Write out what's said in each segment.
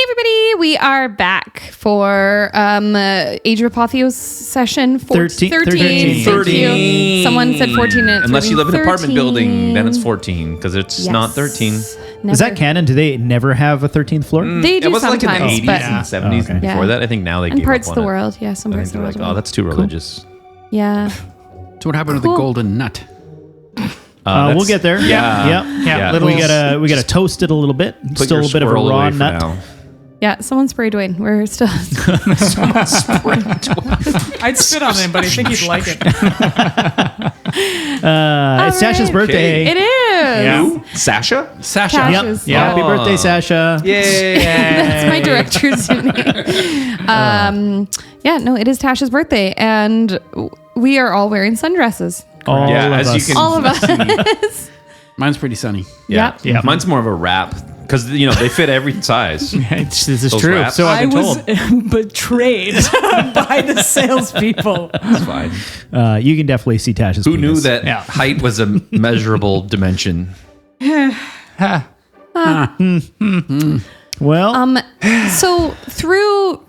Hey everybody, we are back for Age of Apotheos session 13. 13. Thank you. Someone said 14 minutes. Unless you live in an 13. apartment building, then it's 14 because it's not 13. Never. Is that canon? Do they never have a 13th floor? They do It was like in sometimes, the 80s but and 70s and before that. I think now they and gave parts up of the on it. world. Yeah, some I parts think of the they're world. like, oh, that's too religious. Yeah. So what happened with the Cool. golden nut? We'll get there. Yeah. We gotta toast it a little bit. Put Still a your little bit of a squirrel raw away for nut. now. Yeah, someone spray Dwayne. We're still... I'd spit on him, but I think he'd like it. It's Sasha's birthday. It is. Yeah. Who? Sasha? Sasha. Tasha. Yep. Yeah. Happy birthday, Sasha. Yay! That's my director's name. It is Tasha's birthday, and we are all wearing sundresses. All Yeah, of as us. you can All of us. Mine's pretty sunny. Yeah. Yeah. Mine's more of a wrap because, they fit every size. This is Those true. wraps. So I I've been was told. betrayed by the salespeople. It's fine. You can definitely see Tasha's Who knew penis. that Yeah. height was a measurable dimension? Well, So through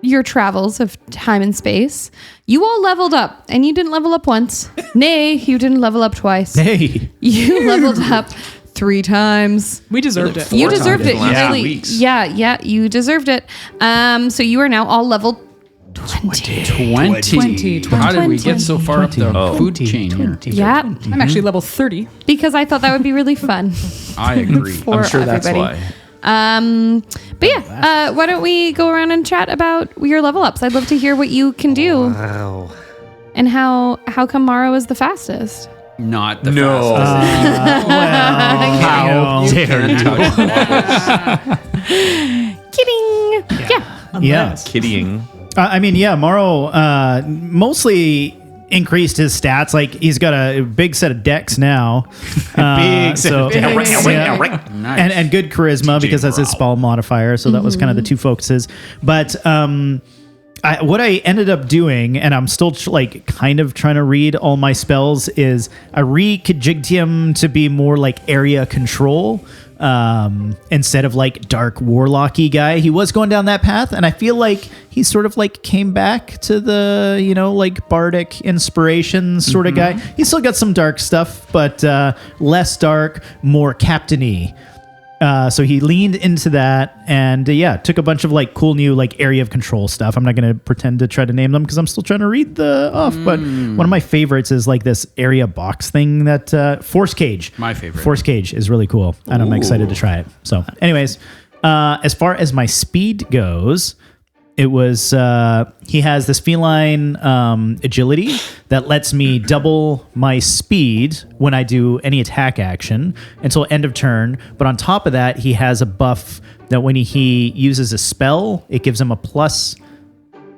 your travels of time and space, you all leveled up, and you didn't level up once. Nay, you didn't level up twice. hey. You leveled up 3 times. We deserved it. You Four deserved times it. in the last You 2 really, weeks. yeah, you deserved it. So you are now all level 20. 20. How did we get so far up the 20. food chain here? Yeah, I'm actually level 30. because I thought that would be really fun I agree. for I'm sure that's everybody. why. But yeah, why don't we go around and chat about your level ups? I'd love to hear what you can do. Wow. And how come Mawrow is the fastest? Not the No. fastest. How dare you? Kidding. Yeah. Yeah. Kidding. Mawrow mostly increased his stats. Like, he's got a big set of decks now. Big set of decks. Yeah. Nice. And good charisma because that's his spell modifier. So that was kind of the two focuses. But what I ended up doing, and I'm still kind of trying to read all my spells, is I rejigged him to be more like area control instead of like dark warlocky guy. He was going down that path, and I feel like he sort of like came back to the like bardic inspiration sort of guy. He's still got some dark stuff, but less dark, more captain-y. So he leaned into that and took a bunch of like cool new like area of control stuff. I'm not going to pretend to try to name them because I'm still trying to read the off. But one of my favorites is like this area box thing that Force Cage. My favorite. Force Cage is really cool, and I'm excited to try it. So, anyways, as far as my speed goes, it was he has this feline agility that lets me double my speed when I do any attack action until end of turn. But on top of that, he has a buff that when he uses a spell, it gives him a plus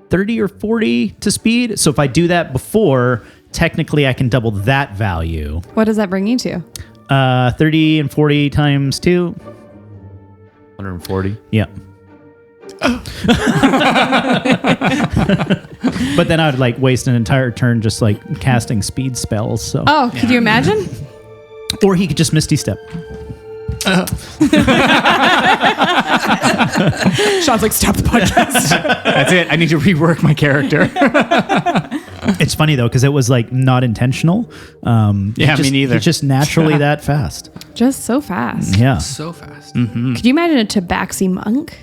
30 or 40 to speed. So if I do that before, technically I can double that value. What does that bring you to? 30 and 40 times 2. 140. Yeah. But then I would like waste an entire turn just like casting speed spells. So, Oh, could you imagine? or he could just Misty Step. Sean's like, stop the podcast. That's it. I need to rework my character. It's funny though because it was like not intentional. Yeah, me neither. He's just naturally that fast. Just so fast. Yeah. So fast. Could you imagine a tabaxi monk?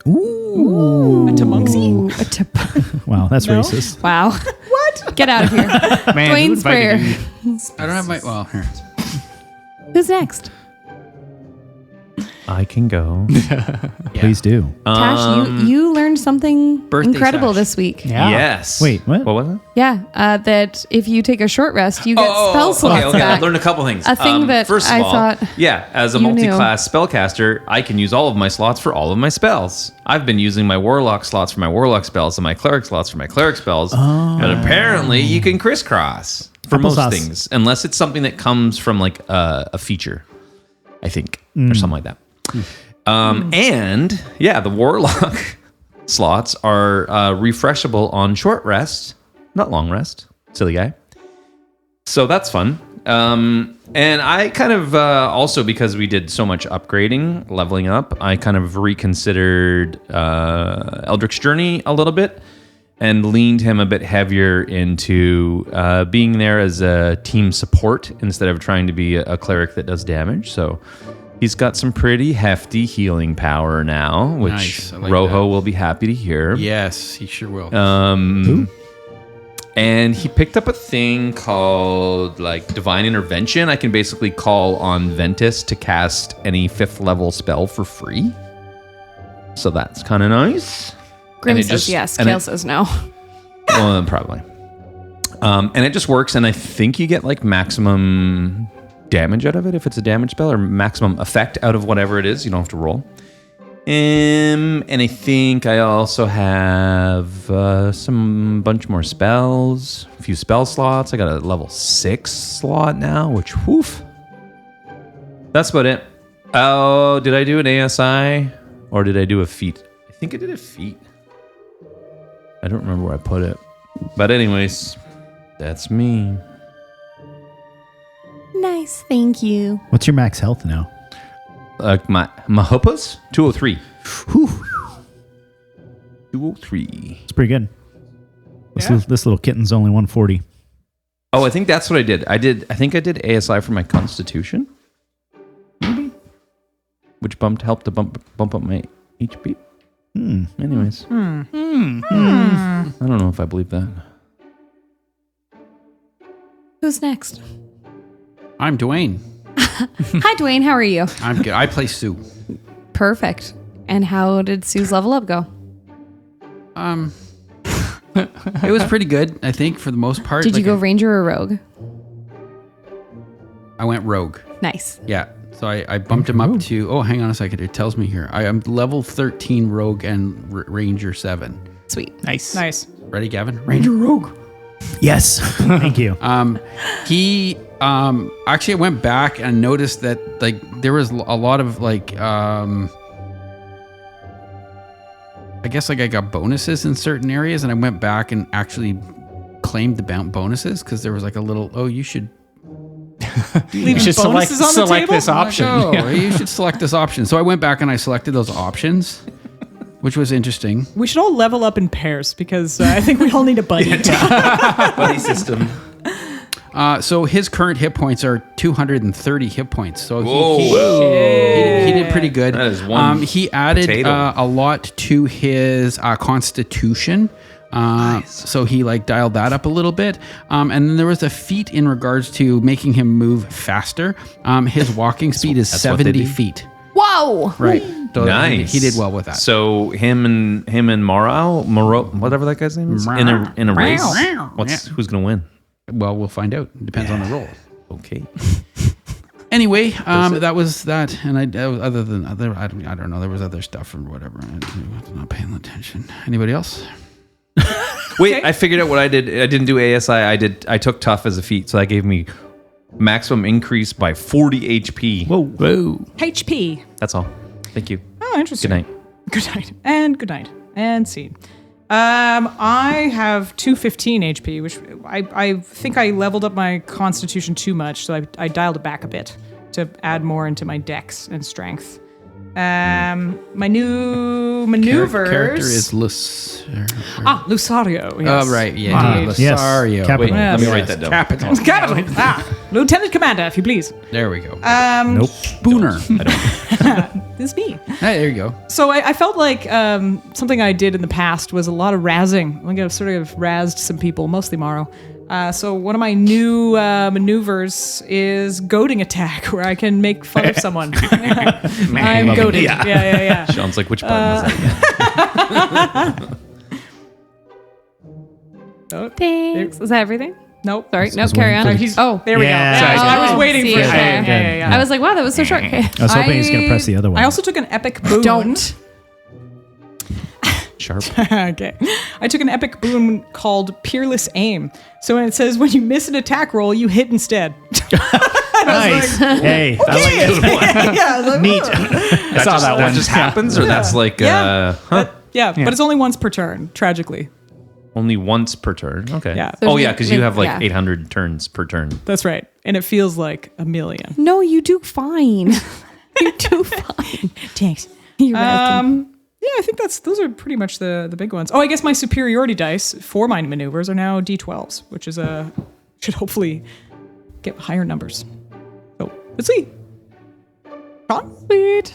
Ooh. A tamunxi? Ooh, a tab- Wow, that's No? racist. Wow. What? Get out of here. Man, Dwayne who invited Sprayer. you? I don't have my... Well, here. Who's next? I can go. Please do. Tash, you learned something Birthday incredible Tash. this week. Yeah. Yes. Wait, what? What was it? Yeah, that if you take a short rest, you get spell slots okay. back. I learned a couple things. A thing that first of I all, thought as a you knew. multi-class spellcaster, I can use all of my slots for all of my spells. I've been using my warlock slots for my warlock spells and my cleric slots for my cleric spells. But apparently, you can crisscross for most Applesauce. things, unless it's something that comes from like a feature, I think, or something like that. And the warlock slots are refreshable on short rest, not long rest. Silly guy. So that's fun. And I kind of also, because we did so much upgrading, leveling up, I kind of reconsidered Eldric's Journey a little bit and leaned him a bit heavier into being there as a team support instead of trying to be a cleric that does damage. So he's got some pretty hefty healing power now, which Nice. I like Rojo that. will be happy to hear. Yes, he sure will. And he picked up a thing called like Divine Intervention. I can basically call on Ventus to cast any 5th level spell for free. So that's kind of nice. Grim And it says just- yes. and Kale it- says no. Well, probably. And it just works, and I think you get like maximum damage out of it if it's a damage spell, or maximum effect out of whatever it is. You don't have to roll. And I think I also have some bunch more spells, a few spell slots. I got a level 6 slot now, which woof. That's about it. Oh, did I do an ASI or did I do a feat? I think I did a feat. I don't remember where I put it. But anyways, that's me. Nice, thank you. What's your max health now? My Hopas? 203. Whew, 203. it's pretty good. This little kitten's only 140. Oh, I think that's what I did. I think I did ASI for my Constitution, maybe, which helped to bump up my HP. Anyways, I don't know if I believe that. Who's next? I'm Dwayne. Hi, Dwayne. How are you? I'm good. I play Sue. Perfect. And how did Sue's level up go? It was pretty good, I think, for the most part. Did you Like, go ranger or rogue? I went rogue. Nice. Yeah. So I bumped him up to, oh, hang on a second. It tells me here. I am level 13 rogue and ranger 7. Sweet. Nice. Nice. Ready, Gavin? Ranger rogue. Yes. Thank you. He actually I went back and noticed that like there was a lot of like I guess like I got bonuses in certain areas, and I went back and actually claimed the bonuses because there was like a little, oh, you should Leaving should bonuses on the select table? this option. oh, you should select this option. So I went back and I selected those options, which was interesting. We should all level up in pairs because I think we all need a buddy. Buddy system. So his current hit points are 230 hit points. So Whoa. he did pretty good. That is one he added potato. a lot to his constitution. So he like dialed that up a little bit. And then there was a feat in regards to making him move faster. His walking speed is That's what they 70 do? feet. Whoa. Right. So Nice. He did well with that. So him and Mawrow, whatever that guy's name is, in a race. Who's gonna win? Well, we'll find out. Depends on the roll. Okay. Anyway, that was that, and I don't know. There was other stuff or whatever. I was not paying attention. Anybody else? Wait, I figured out what I did. I didn't do ASI. I took tough as a feat, so that gave me maximum increase by 40 HP. Whoa. HP. That's all. Thank you. Oh, interesting. Good night. Good night. And good night. And scene. I have 215 HP, which I think I leveled up my constitution too much, so I dialed it back a bit to add more into my dex and strength. My new maneuvers. Character is Lucerio. Lucerio. Yes. Oh, right. Yeah. Yes. Lucerio. Capital. Wait, let me Yes. write that down. Capital. Capital. Lieutenant Commander, if you please. There we go. Nope. Booner. This is me. Hey, there you go. So I felt like something I did in the past was a lot of razzing. I think I've sort of razzed some people, mostly Morrow. So one of my new maneuvers is goading attack, where I can make fun of someone. I'm goaded. Yeah. Sean's like, which button was that? Oh, Thanks. Is that everything? nope. Sorry. No, was carry waiting on. for Sorry, he's, Oh. there we Yeah. go. Sorry, I was waiting see for it it. there. Yeah. I was like, wow, that was so short. Okay. I was hoping he's going to press the other one. I also took an epic boon. Don't. Sharp. Okay. I took an epic boon called Peerless Aim. So when it says when you miss an attack roll, you hit instead. Nice. Hey. I like yeah, I was like, Neat. I saw that That one. just happens, or that's like but it's only once per turn, tragically. only once per turn. Okay. Yeah. Oh yeah, because you Like, have like yeah. 800 turns per turn. That's right. and it feels like a million. No, you do fine. You do fine. Thanks. You're welcome. Yeah, I think those are pretty much the big ones. Oh, I guess my superiority dice for my maneuvers are now D12s, which is should hopefully get higher numbers. So let's see. Sean? Sweet.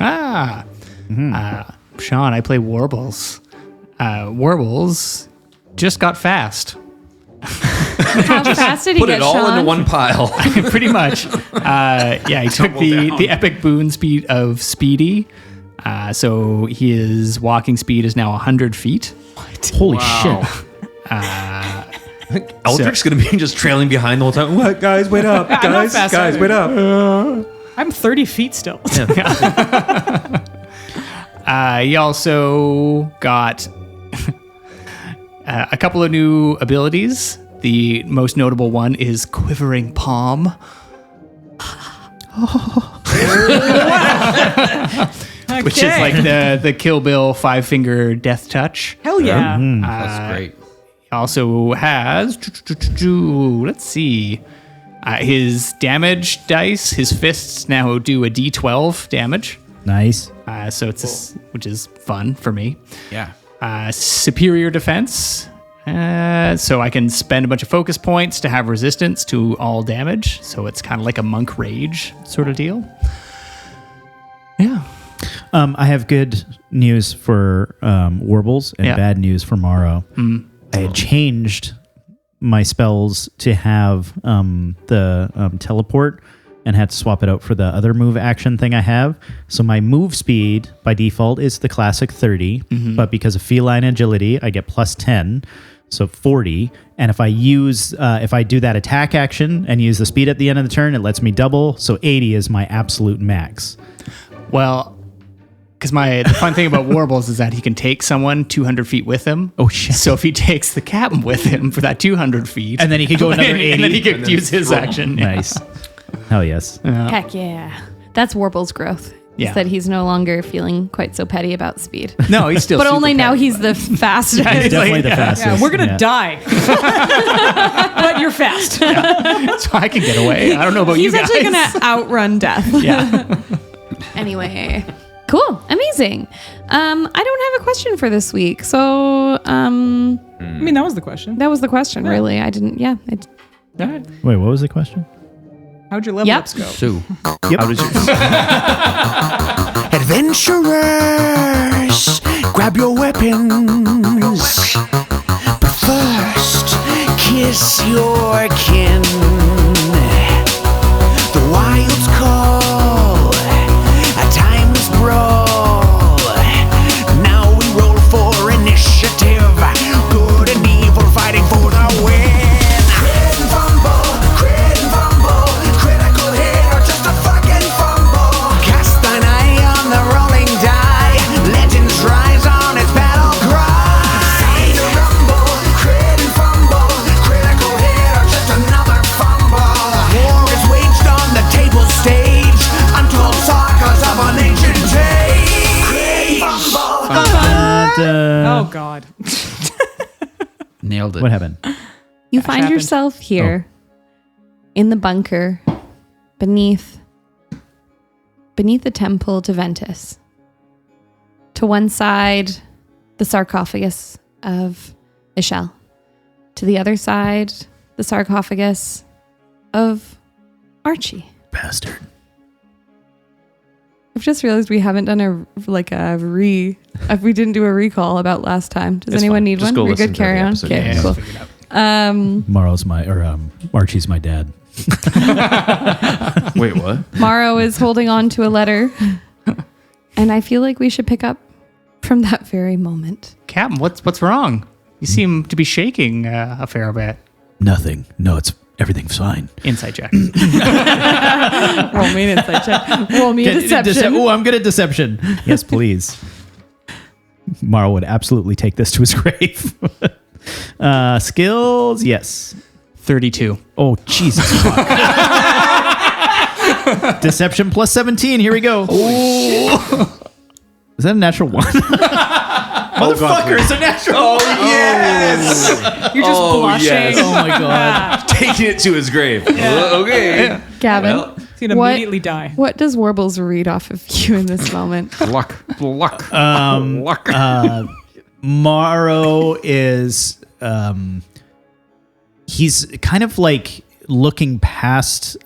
Sean, I play Warbles. Warbles just got fast. How fast did he Put get, it all Sean? into one pile. Pretty much. He took the epic boon speed of Speedy. So his walking speed is now 100 feet. Holy shit. Eldric's going to be just trailing behind the whole time. What, guys, wait up. I'm not Guys, fast guys, either. wait up. I'm 30 feet still. He also got a couple of new abilities. The most notable one is Quivering Palm. Which is like the Kill Bill 5-finger death touch. Hell yeah. That's great. He also has, let's see, his damage dice, his fists now do a D12 damage. Nice. So it's which is fun for me. Yeah. Superior defense. So I can spend a bunch of focus points to have resistance to all damage. So it's kind of like a monk rage sort of deal. Yeah. I have good news for Warbles and bad news for Mawrow. I had changed my spells to have the teleport and had to swap it out for the other move action thing I have. So my move speed by default is the classic 30, but because of feline agility, I get plus 10, so 40. And if I do that attack action and use the speed at the end of the turn, it lets me double. So 80 is my absolute max. Well, because the fun thing about Warbles is that he can take someone 200 feet with him. Oh, shit. So if he takes the captain with him for that 200 feet. And then he can go another 80. And then he could use his action. Yeah. Nice. Hell yes. Heck yeah. That's Warble's growth. Yeah. Is that he's no longer feeling quite so petty about speed. No, he's still But super only now petty. he's the fastest. He's definitely the fastest. Yeah, we're going to die. But you're fast. So I can get away. I don't know about He's you guys. actually going to outrun death. Yeah. Anyway, cool. Amazing. I don't have a question for this week. So I mean, that was the question. that was the question, really. I didn't, yeah. All right. Wait, what was the question? How'd your level ups go? Sue. How did you? Adventurers, grab your weapons. But first, kiss your kin. The wilds call, a timeless brawl. Now we roll for initiative. Good and evil fighting for the win. Crit and fumble, critical hit or just a fucking fumble. Cast thine eye on the rolling die. Legends rise on its battle cry. Sign to rumble, crit and fumble, critical hit or just another fumble. War is waged on the table stage. Untold sagas of an ancient age. Crit and fumble. Oh, God. Nailed it. What happened? You find happened. yourself here in the bunker beneath the temple to Ventus. To one side, the sarcophagus of Ishel. To the other side, the sarcophagus of Archie. Bastard. I've just realized we haven't done we didn't do a recall about last time. Does It's anyone fine. need Just one? go We're listen good. to Carry the on. episode. Okay, Yeah. cool. Archie's my dad. Wait, what? Mawrow is holding on to a letter, and I feel like we should pick up from that very moment. Captain, what's wrong? You seem to be shaking a fair bit. Nothing. No, everything's fine. Inside check. Roll me an insight check. Roll me a deception. I'm good at deception. Yes, please. Mawrow would absolutely take this to his grave. Skills, yes. 32. Oh, Jesus. Fuck. Deception plus 17. Here we go. Is that a natural one? Motherfucker, it's a natural. Oh, yes. You're just blushing. yes. Oh my god. Taking it to his grave. Okay. Gavin, Well, He's gonna What? immediately die. what does Warbles read off of you in this moment? Luck. Luck. Luck. Mawrow is he's kind of like looking past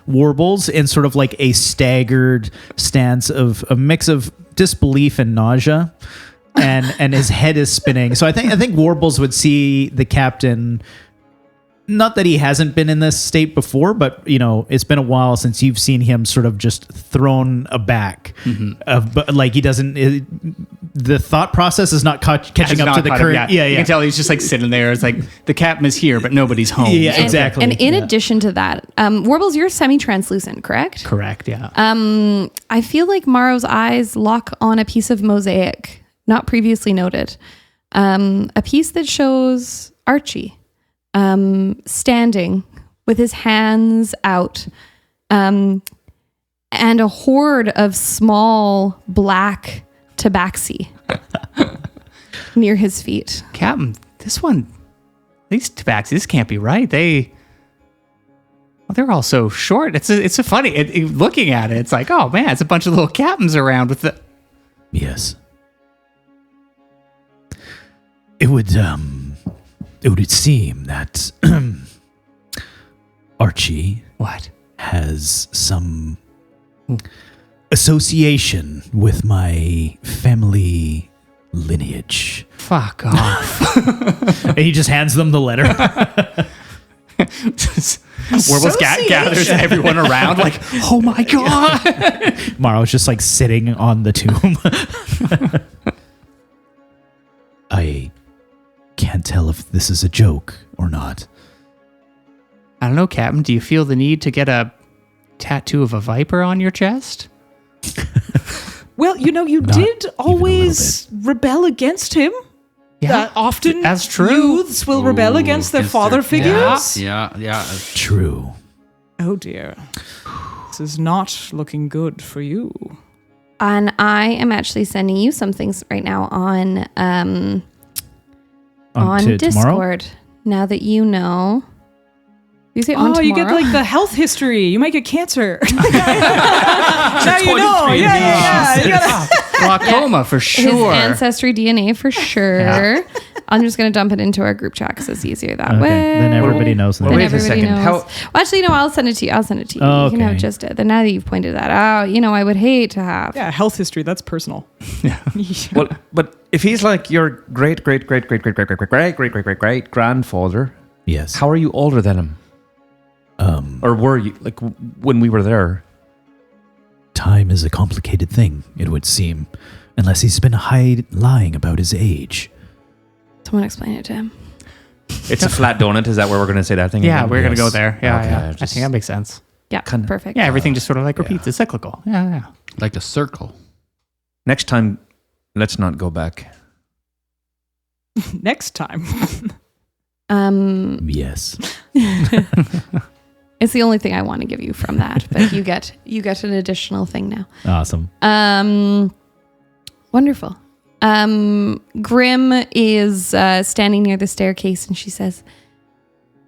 Warbles in sort of like a staggered stance of a mix of disbelief and nausea, and his head is spinning. So I think Warbles would see the captain. Not that he hasn't been in this state before, but it's been a while since you've seen him sort of just thrown aback. But like he doesn't, the thought process is not catching up to the current. Yeah, You can tell he's just like sitting there. It's like the captain is here, but nobody's home. Yeah, And- exactly. And in Yeah. addition to that, Warbles, you're semi-translucent, correct? Correct. Yeah. I feel like Mawrow's eyes lock on a piece of mosaic, not previously noted. A piece that shows Archie standing with his hands out, and a horde of small black tabaxi near his feet. Captain, these tabaxi, this can't be right. They're all so short. It's a funny, looking at it, it's like, oh man, it's a bunch of little captains around with the... Yes. It would seem that Archie What? has some association with my family lineage. Fuck off. And he just hands them the letter. Warbles gathers everyone around like, oh my God. Mawrow's just like sitting on the tomb. I can't tell if this is a joke or not. I don't know, Captain. Do you feel the need to get a tattoo of a viper on your chest? Well, you did always rebel against him. Yeah, Often that's true. youths will rebel against their father figures. Yeah. True. Oh dear. This is not looking good for you. And I am actually sending you some things right now on To Discord. tomorrow? Now that you know. You say on Oh, you get tomorrow? like the health history. You might get cancer. Now you know. Yeah. You gotta- Glaucoma for His sure. ancestry DNA for sure. I'm just going to dump it into our group chat because it's easier that way. Then everybody knows that. Then Wait a everybody second. knows. Well, actually, no, I'll send it to you. Oh, You can have okay. just it. Then now that you've pointed that out, I would hate to have. Yeah, health history. That's personal. Well, but if he's like your great grandfather, Yes. how are you older than him? Or were you like when we were there? Time is a complicated thing, it would seem, unless he's been lying about his age. Someone explain it to him. It's a flat donut. Is that where we're going to say that thing? Yeah, again? we're going to Yes. go there. Yeah, Okay, yeah. I just- think that makes sense. Yeah, Kinda. perfect. Yeah, everything just sort of like repeats. It's cyclical. Yeah. Like a circle. Next time, let's not go back. Next time. Yes. It's the only thing I want to give you from that, but you get an additional thing now. Awesome. Wonderful. Grim is standing near the staircase and she says,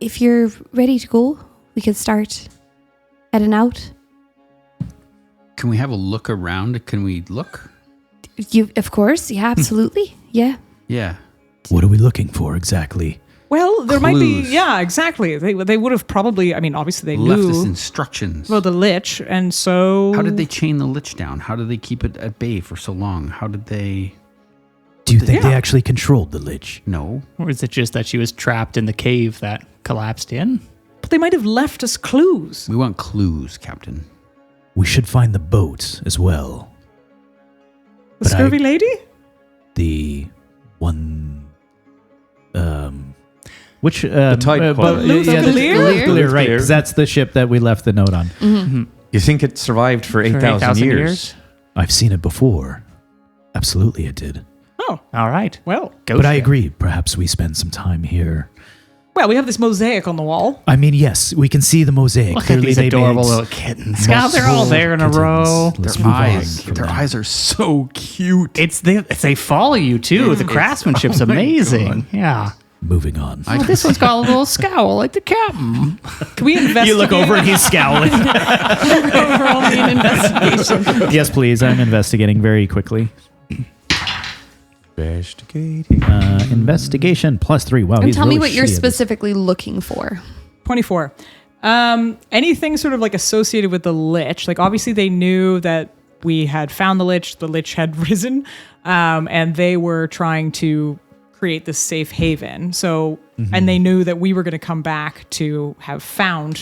if you're ready to go, we could start heading out. Can we have a look around? Can we look? You, of course. Yeah, absolutely. Yeah. Yeah. What are we looking for exactly? Well, there might be. Clues. Yeah, exactly. They would have probably. I mean, obviously they Left us knew instructions. about the lich, and so How did they chain the lich down? How did they keep it at bay for so long? How did they... Do you think Yeah. they actually controlled the lich? No. Or is it just that she was trapped in the cave that collapsed in? But they might have left us clues. We want clues, Captain. We should find the boat as well. The But Scurvy Lady. The one... Which The Tide boat? Queen. Yeah, the Luthgaleer? Luthgaleer, right? Luthgaleer. 'Cause that's the ship that we left the note on. You think it survived for 8,000 years? I've seen it before. Absolutely, it did. Oh, All right. well. Go But I for it. agree. Perhaps we spend some time here Well, we have this mosaic on the wall. I mean, yes, we can see the mosaic. Look at Clearly these they adorable made little kittens. God, they're all there in a kittens. row. Let's move on from Their that. eyes are so cute. They follow you too. The craftsmanship's amazing. Yeah. Moving on. Oh, this one's got a little scowl like the captain. Can we investigate? You look over and he's scowling. Roll me an investigation. Yes, please. I'm investigating very quickly. Investigating. Investigation +3. Wow, And he's tell me really what you're shitty at this. specifically looking for. 24. Anything sort of like associated with the Lich? Like obviously they knew that we had found the Lich had risen, and they were trying to create this safe haven. So, and they knew that we were going to come back to have found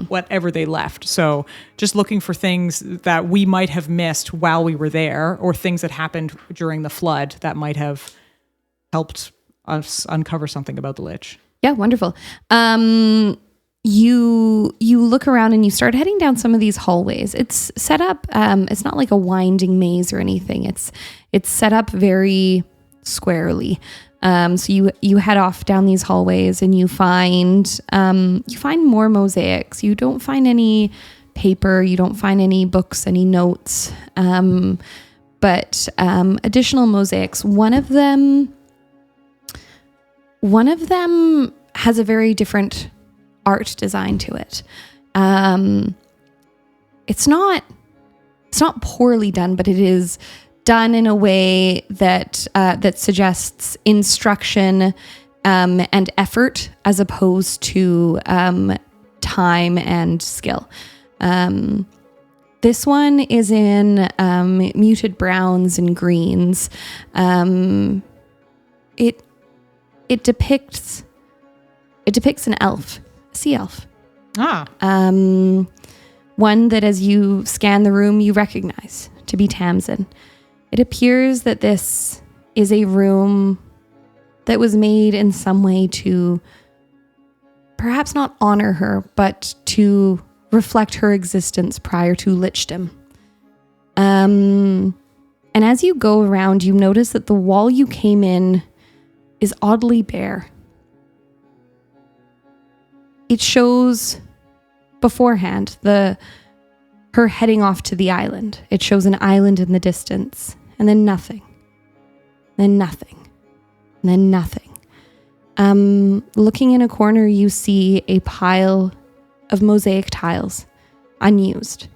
whatever they left. So just looking for things that we might have missed while we were there, or things that happened during the flood that might have helped us uncover something about the Lich. Yeah, wonderful. You look around and you start heading down some of these hallways. It's set up. It's not like a winding maze or anything. It's set up very squarely. So you head off down these hallways and you find more mosaics. You don't find any paper. You don't find any books, any notes. But additional mosaics. One of them has a very different art design to it. It's not poorly done, but it is done in a way that suggests instruction and effort as opposed to time and skill. This one is in muted browns and greens. It depicts an elf, a sea elf. One that as you scan the room you recognize to be Tamsin. It appears that this is a room that was made in some way to perhaps not honor her, but to reflect her existence prior to lichdom. And as you go around, you notice that the wall you came in is oddly bare. It shows beforehand her heading off to the island. It shows an island in the distance, and then nothing. Then nothing. And then nothing. Looking in a corner, you see a pile of mosaic tiles, unused.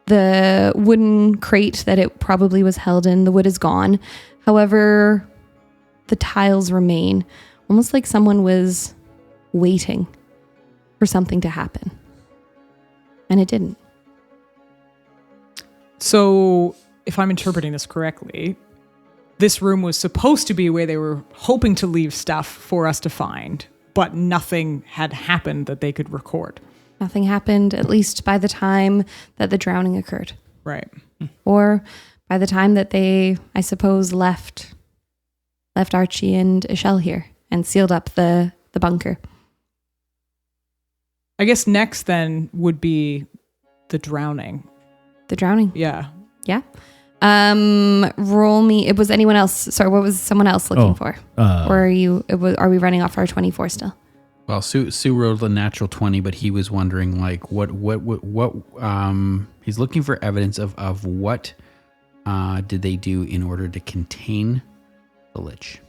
The wooden crate that it probably was held in, the wood is gone. However, the tiles remain, almost like someone was waiting for something to happen. And it didn't. So, if I'm interpreting this correctly, this room was supposed to be where they were hoping to leave stuff for us to find, but nothing had happened that they could record. Nothing happened, at least by the time that the drowning occurred. Right. Or by the time that they, I suppose, left Archie and Ishelle here and sealed up the bunker. I guess next then would be the drowning. The drowning? Yeah. Yeah. Roll me. Was anyone else? Sorry, what was someone else looking for? Or are we running off our 24 still? Well, Sue rolled a natural 20, but he was wondering like what he's looking for evidence of what did they do in order to contain the Lich.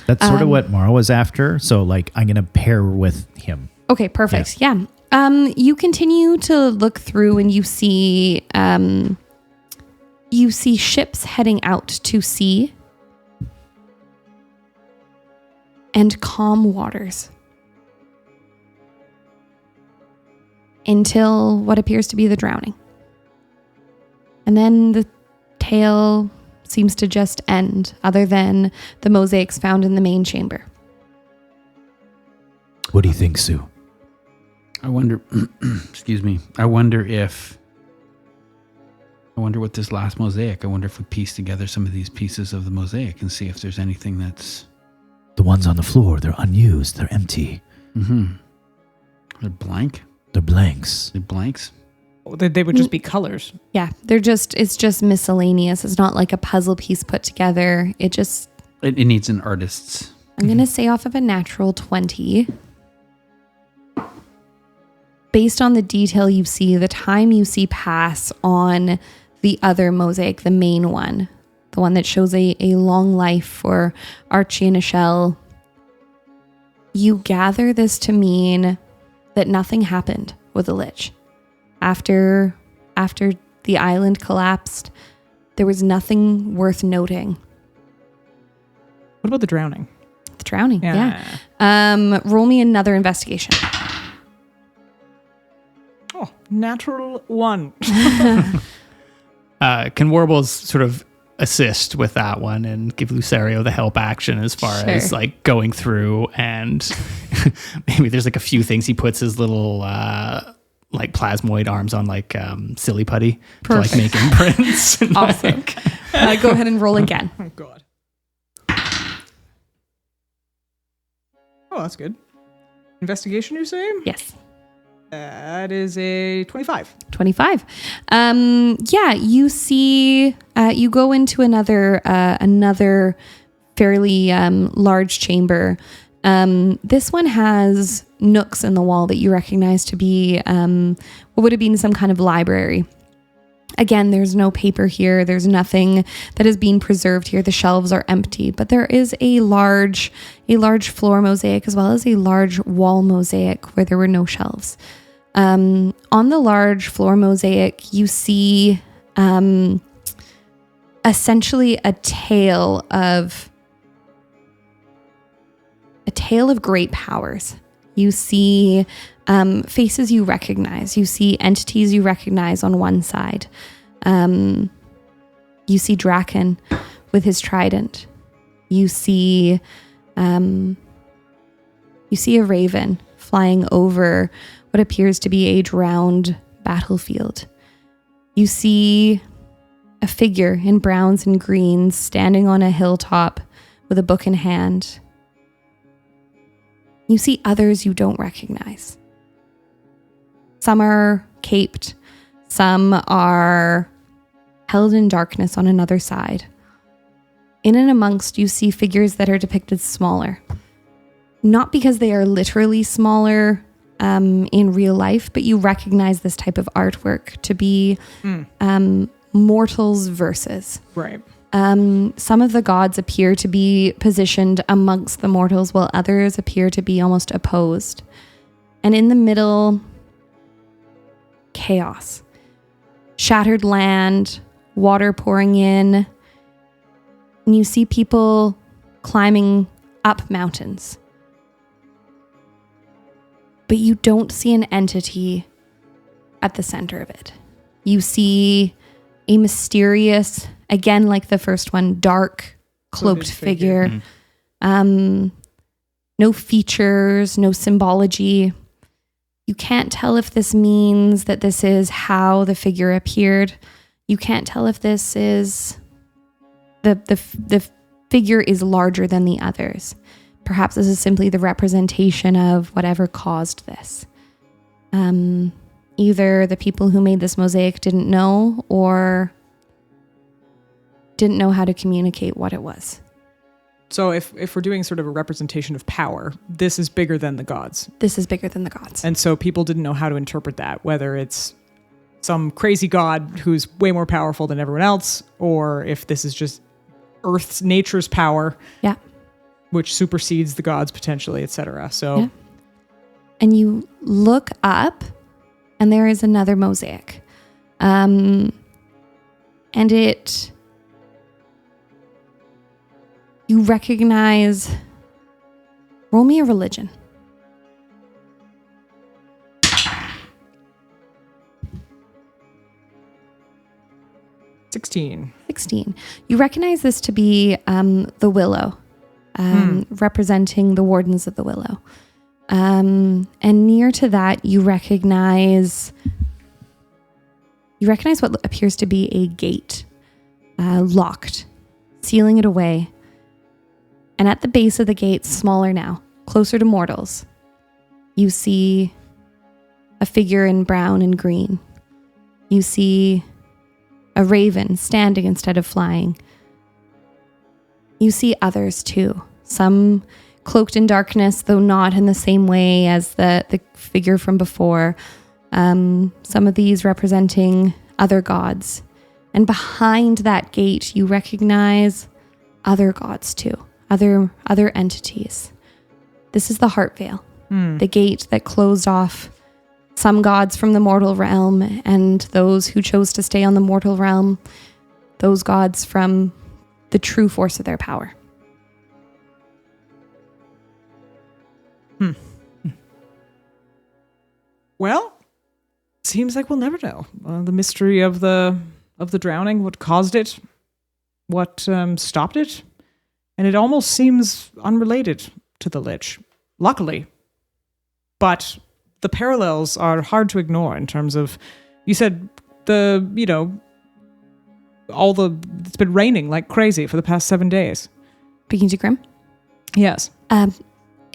That's sort of what Mara was after. So like I'm gonna pair with him. Okay, perfect. Yeah. You continue to look through and you see ships heading out to sea and calm waters until what appears to be the drowning. And then the tale seems to just end, other than the mosaics found in the main chamber. What do you think, Sue? I wonder, excuse me. I wonder what this last mosaic, I wonder if we piece together some of these pieces of the mosaic and see if there's anything that's... The ones on the floor, they're unused, they're empty. Mm-hmm. They're blank? They're blanks. They're blanks? They would just be colors. Yeah, it's just miscellaneous. It's not like a puzzle piece put together. It needs an artist's. I'm going to say off of a natural 20. based on the detail you see, the time you see pass on the other mosaic, the main one, the one that shows a long life for Archie and Michelle, you gather this to mean that nothing happened with the Lich. After the island collapsed, there was nothing worth noting. What about the drowning? The drowning, yeah. Roll me another investigation. Oh, natural 1. Can Warbles sort of assist with that one and give Lucerio the help action as far as like going through, and maybe there's like a few things he puts his little like plasmoid arms on, like silly putty to like make imprints. Awesome. Go ahead and roll again. Oh, God. Oh, that's good. Investigation, you say? Yes. That is a 25. 25. Yeah, you see, you go into another fairly large chamber. This one has nooks in the wall that you recognize to be what would have been some kind of library. Again, there's no paper here. There's nothing that is being preserved here. The shelves are empty, but there is a large floor mosaic as well as a large wall mosaic where there were no shelves. On the large floor mosaic, you see essentially a tale of great powers. You see faces you recognize. You see entities you recognize on one side. You see Draken with his trident. You see a raven flying over what appears to be a drowned battlefield. You see a figure in browns and greens standing on a hilltop with a book in hand. You see others you don't recognize. Some are caped. Some are held in darkness on another side. In and amongst, you see figures that are depicted smaller. Not because they are literally smaller in real life, but you recognize this type of artwork to be mortals' verses. Right. Some of the gods appear to be positioned amongst the mortals, while others appear to be almost opposed. And in the middle, chaos. Shattered land, water pouring in, and you see people climbing up mountains. But you don't see an entity at the center of it. You see a mysterious, again, like the first one, dark, cloaked figure. No features, no symbology. You can't tell if this means that this is how the figure appeared. You can't tell if this is the figure is larger than the others. Perhaps this is simply the representation of whatever caused this. Either the people who made this mosaic didn't know or didn't know how to communicate what it was. So if we're doing sort of a representation of power, this is bigger than the gods. This is bigger than the gods. And so people didn't know how to interpret that, whether it's some crazy god who's way more powerful than everyone else, or if this is just Earth's nature's power. Yeah. Which supersedes the gods potentially, etc. So, yeah. And you look up, and there is another mosaic, and you recognize. Roll me a religion. 16. You recognize this to be the willow. Representing the wardens of the willow. And near to that, you recognize what appears to be a gate, locked, sealing it away. And at the base of the gate, smaller now, closer to mortals, you see a figure in brown and green. You see a raven standing instead of flying. You see others too, some cloaked in darkness, though not in the same way as the figure from before. Some of these representing other gods. And behind that gate, you recognize other gods too, other entities. This is the Heart Veil, the gate that closed off some gods from the mortal realm and those who chose to stay on the mortal realm, those gods from the true force of their power. Well, seems like we'll never know the mystery of the drowning, what caused it, what stopped it, and it almost seems unrelated to the Lich. Luckily, but the parallels are hard to ignore in terms of, you said it's been raining like crazy for the past 7 days. Speaking to Grim? Yes.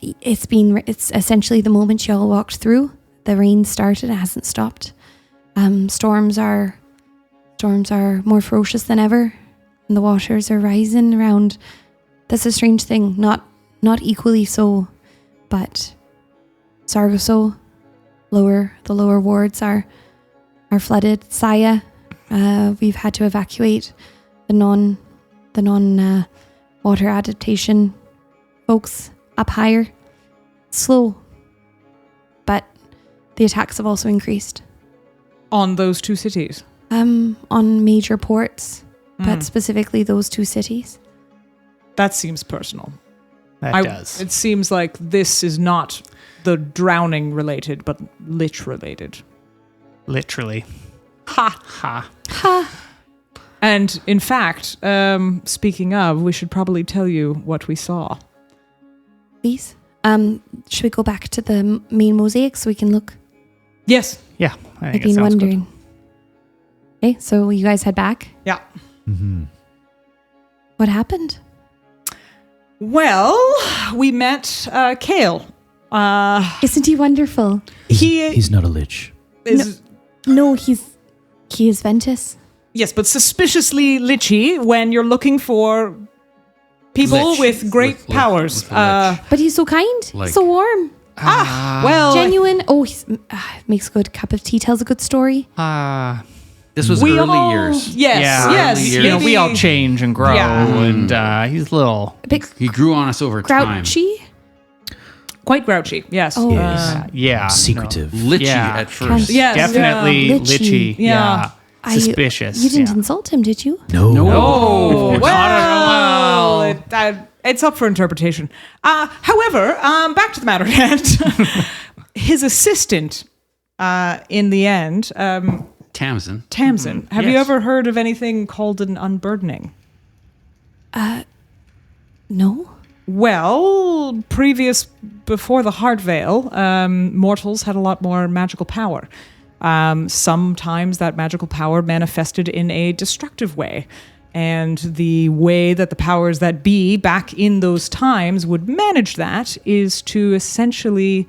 It's essentially the moment y'all walked through. The rain started, it hasn't stopped. Storms are more ferocious than ever, and the waters are rising around. That's a strange thing, not equally so, but Sargasso, the lower wards are flooded. Saya, we've had to evacuate the non water adaptation folks up higher. Slow, but the attacks have also increased. On those two cities? On major ports, but specifically those two cities. That seems personal. That does. It seems like this is not the drowning related, but Lich related. Literally. Ha! Ha. Ha! And in fact, speaking of, we should probably tell you what we saw. Please. Should we go back to the main mosaic so we can look? Yes. Yeah. I I've think it been sounds wondering. Okay, so you guys head back. Yeah. Mm-hmm. What happened? Well, we met Kale. Isn't he wonderful? He's not a lich. No, he is Ventus. Yes, but suspiciously lichy when you're looking for people Lich. with great powers. with lich. But he's so kind, Like- so warm, Well, genuine. Oh, he makes a good cup of tea, tells a good story. This was we early all, years. Yes, Yeah. yes. Early You know, we maybe- all change and grow, Yeah. and he's a little. A bit He grew on us over time. grouchy. Quite grouchy, yes. Oh. Yeah. Secretive. Lichy Yeah. at first. Yes, Definitely yeah. litchy. Yeah. Yeah. Suspicious. You didn't yeah. insult him, did you? No. Oh, Not well, it's up for interpretation. However, back to the matter at hand. His assistant, in the end, Tamsin. Have you Yes. ever heard of anything called an unburdening? No. Well, before the Heart Veil, mortals had a lot more magical power. Sometimes that magical power manifested in a destructive way. And the way that the powers that be back in those times would manage that is to essentially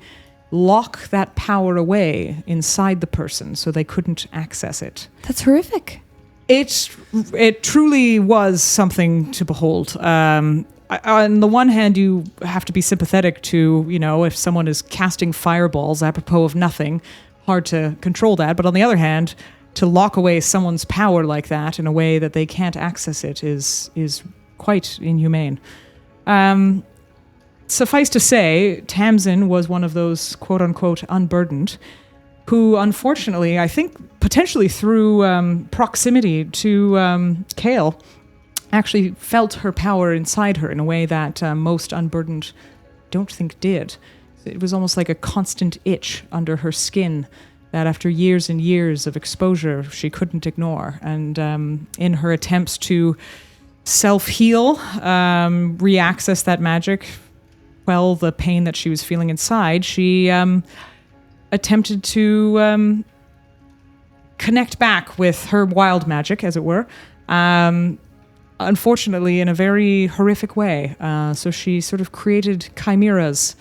lock that power away inside the person so they couldn't access it. That's horrific. It truly was something to behold. On the one hand, you have to be sympathetic to, if someone is casting fireballs apropos of nothing, hard to control that. But on the other hand, to lock away someone's power like that in a way that they can't access it is quite inhumane. Suffice to say, Tamsin was one of those quote-unquote unburdened who, unfortunately, I think potentially through proximity to Kale, actually felt her power inside her in a way that most unburdened don't think did. It was almost like a constant itch under her skin that after years and years of exposure, she couldn't ignore. And in her attempts to self-heal, re-access that magic, quell the pain that she was feeling inside, she attempted to connect back with her wild magic, as it were, unfortunately in a very horrific way. So she sort of created chimeras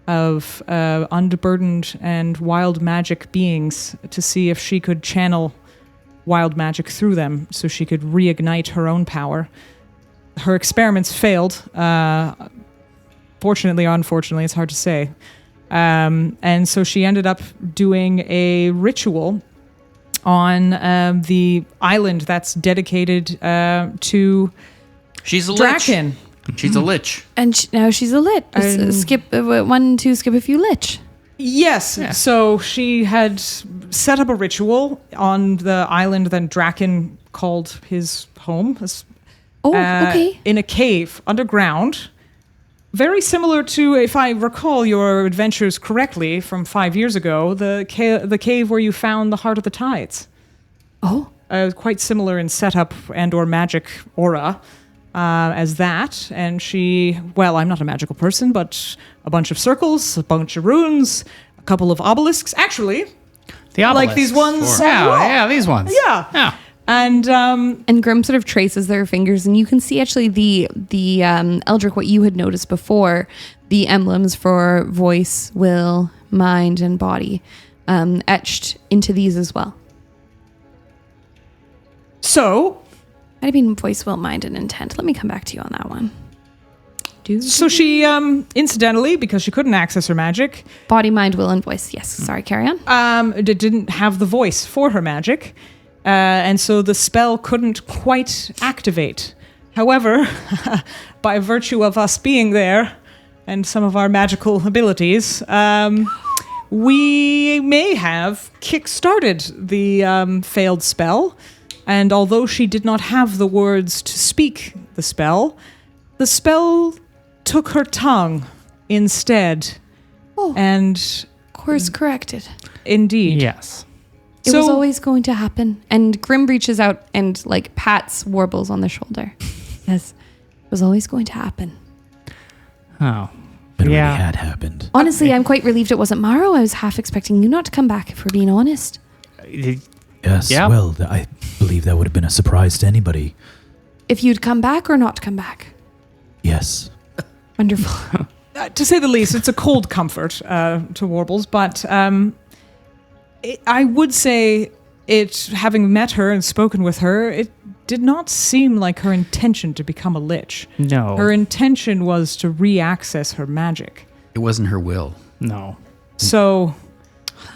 of unburdened and wild magic beings to see if she could channel wild magic through them so she could reignite her own power. Her experiments failed. Fortunately or unfortunately, it's hard to say. And so she ended up doing a ritual on the island that's dedicated to She's a Draken. lich. She's a lich. And now she's a lich. And- Skip 1, 2, skip a few lich. Yes. So she had set up a ritual on the island that Draken called his home. Oh, okay. In a cave underground. Very similar to, if I recall your adventures correctly from 5 years ago, the cave where you found the Heart of the Tides. Oh, Quite similar in setup and or magic aura as that. And she, well, I'm not a magical person, but a bunch of circles, a bunch of runes, a couple of obelisks. Actually, The like these obelisks. ones. on the wall. Yeah, these ones. Yeah. Yeah. And and Grim sort of traces their fingers, and you can see actually the Eldric, what you had noticed before, the emblems for voice, will, mind, and body, etched into these as well. so Might have been voice, will, mind, and intent. Let me come back to you on that one. So she, incidentally, because she couldn't access her magic, Body, mind, will, and voice. Yes. Sorry, carry on. didn't have the voice for her magic, and so the spell couldn't quite activate. However, by virtue of us being there and some of our magical abilities, we may have kick-started the failed spell. And although she did not have the words to speak the spell took her tongue instead. Oh. And Course corrected. indeed. Yes. It So- was always going to happen. And Grim reaches out and like pats Warbles on the shoulder. Yes, it was always going to happen. Oh. It Yeah. already had happened. Honestly, I'm quite relieved it wasn't Mawrow. I was half expecting you not to come back, if we're being honest. Yes, Yeah. well, I believe that would have been a surprise to anybody. If you'd come back or not come back. Yes. Wonderful. To say the least, it's a cold comfort to Warbles, but I would say having met her and spoken with her, it did not seem like her intention to become a lich. No. Her intention was to re-access her magic. It wasn't her will. No. So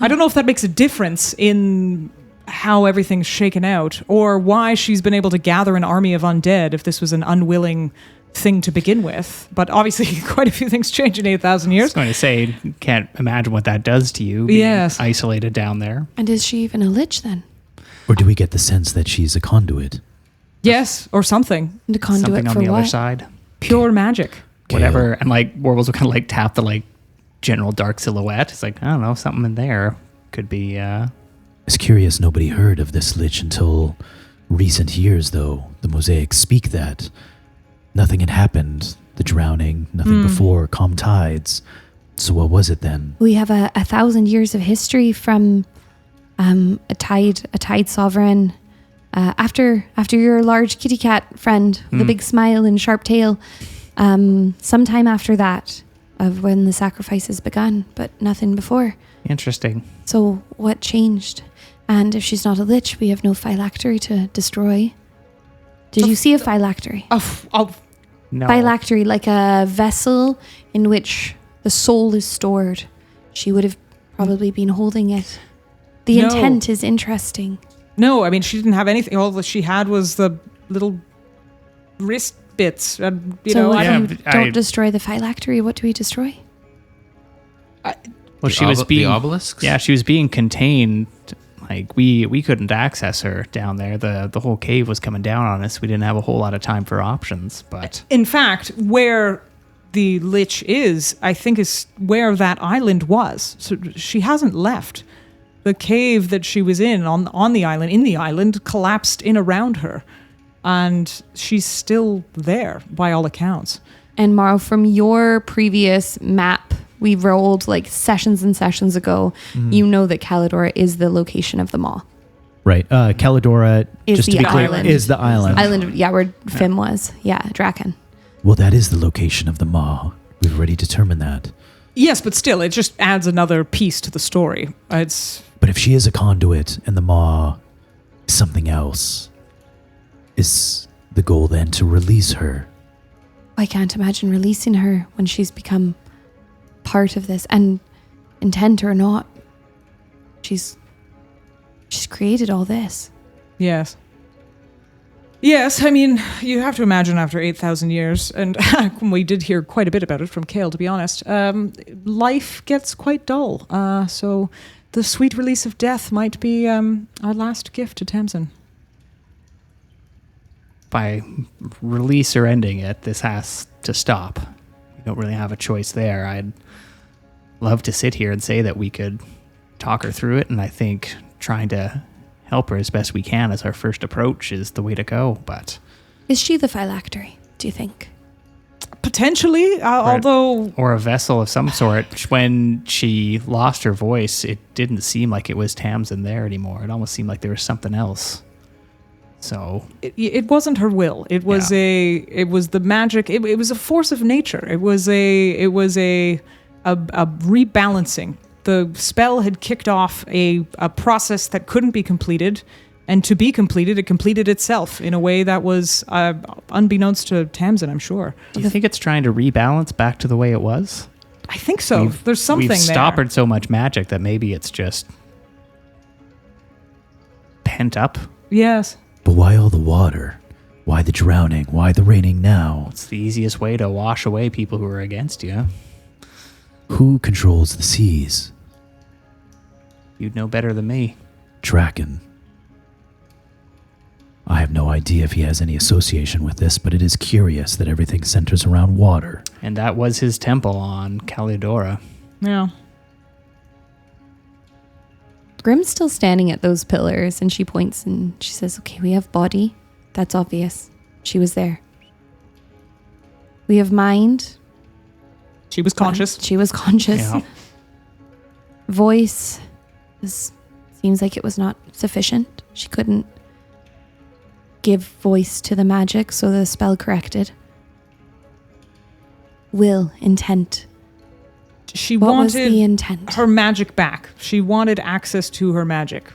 I don't know if that makes a difference in how everything's shaken out, or why she's been able to gather an army of undead if this was an unwilling thing to begin with. But obviously quite a few things change in 8,000 I years. was going to say, can't imagine what that does to you. Being Yes. isolated down there. And is she even a lich then? Or do we get the sense that she's a conduit? Yes, or something. And a conduit Something on for the what? other side. Pure magic. Whatever. And like Warbles would kind of like tap the like general dark silhouette. It's like, I don't know, something in there could be. It's curious nobody heard of this lich until recent years, though. The Mosaic speak that. Nothing had happened. The drowning, nothing before, calm tides. So what was it then? We have a 1,000 years of history from a tide sovereign. After your large kitty cat friend, with a big smile and sharp tail, sometime after that of when the sacrifices begun, but nothing before. Interesting. So what changed? And if she's not a lich, we have no phylactery to destroy. Did you see a phylactery? No. Phylactery, like a vessel in which the soul is stored. She would have probably been holding it. The No. intent is interesting. No, I mean, she didn't have anything. All that she had was the little wrist bits. You So know, if I yeah, you don't, but don't destroy the phylactery, what do we destroy? Well, she was being the obelisks. Yeah, she was being contained. Like we couldn't access her down there. The whole cave was coming down on us. We didn't have a whole lot of time for options. But in fact, where the lich is, I think, is where that island was. So she hasn't left. The cave that she was in on the island, collapsed in around her. And she's still there, by all accounts. And Mawrow, from your previous map we rolled like sessions and sessions ago, you know that Calidora is the location of the maw. Right. Calidora, Is just to the be clear, island. is the island. Island, yeah, where Fim was. Yeah, Draken. Well, that is the location of the maw. We've already determined that. Yes, but still, it just adds another piece to the story. It's But if she is a conduit and the maw is something else, is the goal then to release her? I can't imagine releasing her when she's become part of this. And intent or not, she's created all this. Yes. Yes, I mean, you have to imagine after 8,000 years, and we did hear quite a bit about it from Kale, to be honest, life gets quite dull. So the sweet release of death might be our last gift to Tamsin. By release or ending it, this has to stop. We don't really have a choice there. I'd love to sit here and say that we could talk her through it, and I think trying to help her as best we can as our first approach is the way to go, but... Is she the phylactery, do you think? Potentially, although... Or a vessel of some sort. When she lost her voice, it didn't seem like it was Tamsin there anymore. It almost seemed like there was something else. So... It wasn't her will. It was it was the magic. It was a force of nature. It was a rebalancing. The spell had kicked off a process that couldn't be completed, and to be completed, it completed itself in a way that was unbeknownst to Tamsin, I'm sure. Do you think it's trying to rebalance back to the way it was? I think so. There's something we've there. stoppered so much magic that maybe it's just pent up. Yes. But why all the water? Why the drowning? Why the raining now? It's the easiest way to wash away people who are against you. Who controls the seas? You'd know better than me. Draken. I have no idea if he has any association with this, but it is curious that everything centers around water. And that was his temple on Calidora. Yeah. Grim's still standing at those pillars, and she points and she says, okay, we have body. That's obvious. She was there. We have mind. She was conscious. She was conscious. Yeah. Voice seems like it was not sufficient. She couldn't give voice to the magic, so the spell corrected. Will, intent. She What was wanted the intent? her magic back. She wanted access to her magic.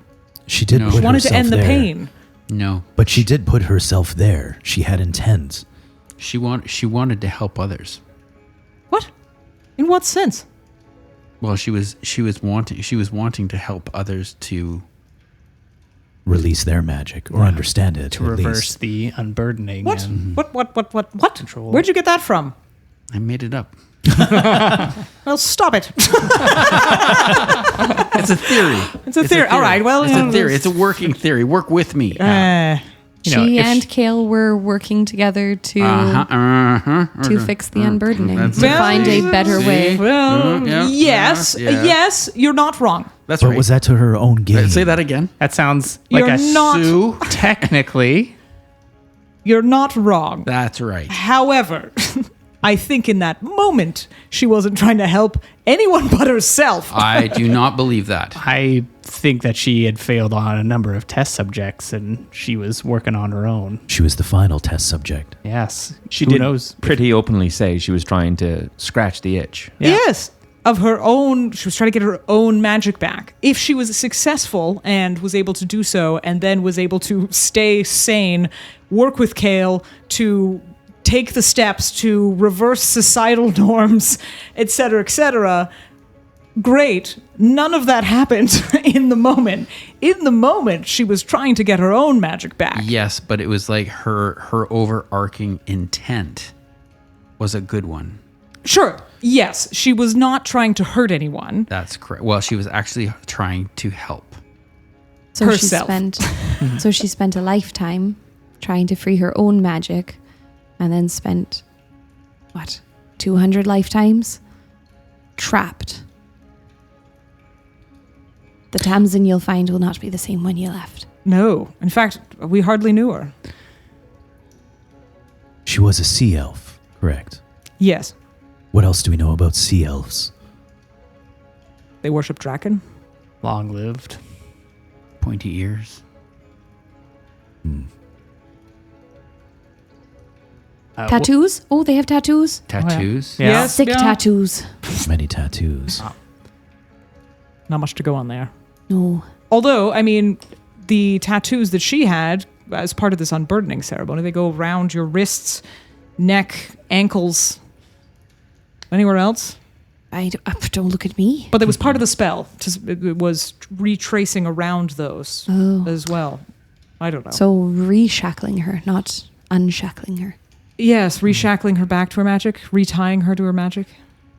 She did No. put She wanted to herself end the there. pain. No. But she did put herself there. She had intent. She wanted to help others. What? In what sense? Well, she was wanting to help others to Release their magic, or understand it, To at reverse least. the unburdening. What? And What? Control. Where'd you get that from? I made it up. Well, stop it. It's a theory. It's a theory. All right, well, it's a theory. It's a working theory. Work with me. you know, She if and Kale were working together to fix the unburdening, That's to it. find a better way. Well, Yeah, yes, yeah. yes, you're not wrong. That's But right. was that to her own gain? Say that again. that sounds like You're a not- Sue. Technically, You're not wrong. That's right. However, I think in that moment, she wasn't trying to help anyone but herself. I do not believe that. I think that she had failed on a number of test subjects and she was working on her own. She was the final test subject. Yes. She Who did knows? pretty openly say she was trying to scratch the itch. Yeah. Yes. Of her own, she was trying to get her own magic back. If she was successful and was able to do so, and then was able to stay sane, work with Kale to take the steps to reverse societal norms, etc., great. None of that happened in the moment. In the moment, she was trying to get her own magic back. Yes, but it was like her overarching intent was a good one. Sure. Yes, she was not trying to hurt anyone. That's correct. Well, she was actually trying to help. So herself. she spent a lifetime trying to free her own magic, and then spent 200 lifetimes trapped. The Tamsin you'll find will not be the same when you left. No. In fact, we hardly knew her. She was a sea elf, correct? Yes. What else do we know about sea elves? They worship Draken. Long lived. Pointy ears. Tattoos? Oh, they have tattoos? Tattoos. Yeah. Yes. Sick yeah. tattoos. Many tattoos. Not much to go on there. No. Although, I mean, the tattoos that she had as part of this unburdening ceremony, they go around your wrists, neck, ankles. Anywhere else? don't look at me. But it was part of the spell. It was retracing around those as well. I don't know. So reshackling her, not unshackling her. Yes, reshackling her back to her magic, retying her to her magic.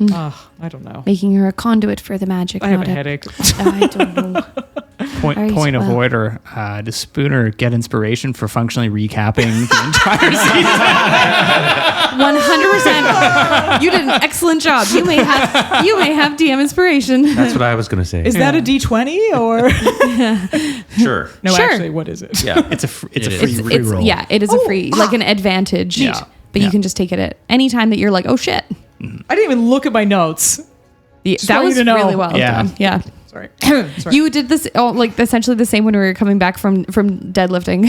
I don't know. Making her a conduit for the magic. I have a headache. I don't know. Point of order. Does Spooner get inspiration for functionally recapping the entire season? 100%. You did an excellent job. You may have DM inspiration. That's what I was going to say. Is that a D20 or? Sure. No, Sure. actually, what is it? Yeah. It's a free It's roll. yeah, it is a free, like an advantage. Yeah. But you can just take it at any time that you're like, oh shit. I didn't even look at my notes. Yeah, Just that want was you to know. really well Yeah. done. Yeah. Sorry. Sorry. You did this like essentially the same when we were coming back from deadlifting.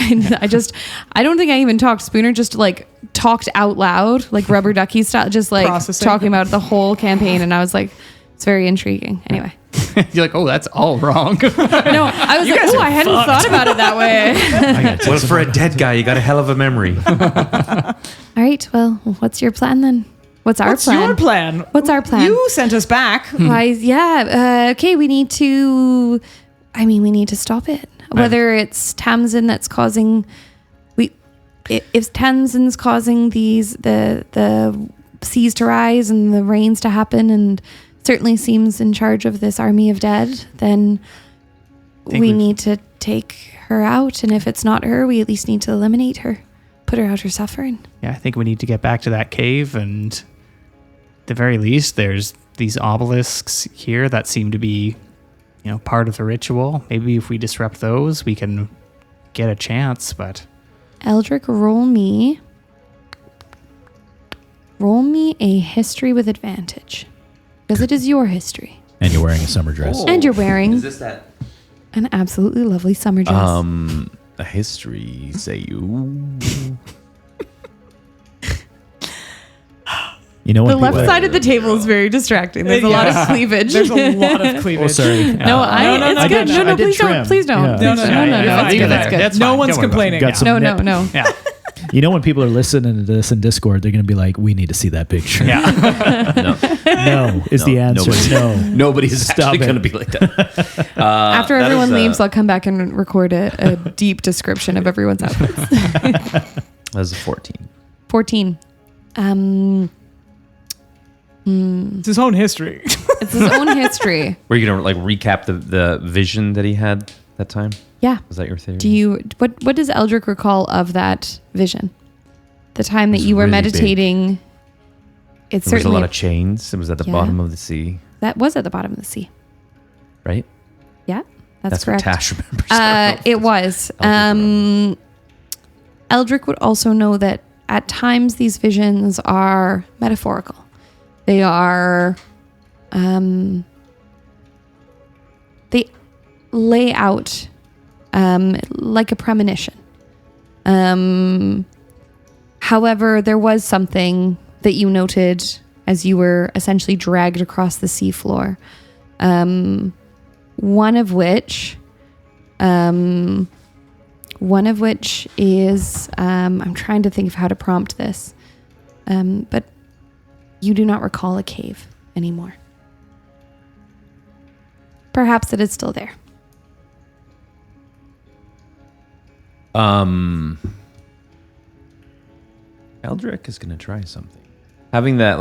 I don't think I even talked. Spooner just like talked out loud, like rubber ducky style, just like Processing. talking about the whole campaign. And I was like, it's very intriguing. Anyway. You're like, oh, that's all wrong. No, I was like, oh, I hadn't thought about it that way. Well, for a dead guy, you got a hell of a memory. All right. Well, what's your plan then? What's our What's plan? your plan? What's our plan? You sent us back. Why? Yeah. Okay. We need to stop it. Whether it's Tamsin that's causing, if Tamsin's causing the seas to rise and the rains to happen, and certainly seems in charge of this army of dead, then we need to take her out. And if it's not her, we at least need to eliminate her, put her out her suffering. Yeah, I think we need to get back to that cave, and at the very least, there's these obelisks here that seem to be, part of the ritual. Maybe if we disrupt those, we can get a chance, but... Eldric, roll me a history with advantage. Because it is your history. And you're wearing a summer dress. And you're wearing Is this that? an absolutely lovely summer dress. A history, say you. You know The when left people- side of the table is very distracting. There's a lot of cleavage. There's a lot of cleavage. Oh, sorry. It's good. did- No, I did please trim. don't. Please don't. Yeah. Please don't. No, No, you're fine. Leave it That's there. good. No Fine. one's Don't worry about it. complaining. Got some nip. No. Yeah. You know when people are listening to this in Discord, they're going to be like, "We need to see that picture." Yeah. No. No is the answer. No. Nobody's Stop actually it. going to be like that. After that everyone is, leaves, I'll come back and record a deep description of everyone's outfits. That's a 14. 14. It's his own history. It's his own history. Were you going to recap the vision that he had that time? Yeah. Was that your theory? What does Eldric recall of that vision? The time that was you were really meditating. It's There was a certainly lot of chains. It was at the Yeah. bottom of the sea, that was at the bottom of the sea. right? Yeah, that's what correct. Tash remembers. It was. Eldric would also know that at times these visions are metaphorical. They are. They lay out like a premonition. However, there was something that you noted as you were essentially dragged across the seafloor. One of which is I'm trying to think of how to prompt this, but you do not recall a cave anymore. Perhaps it is still there. Eldric is going to try something. Having that,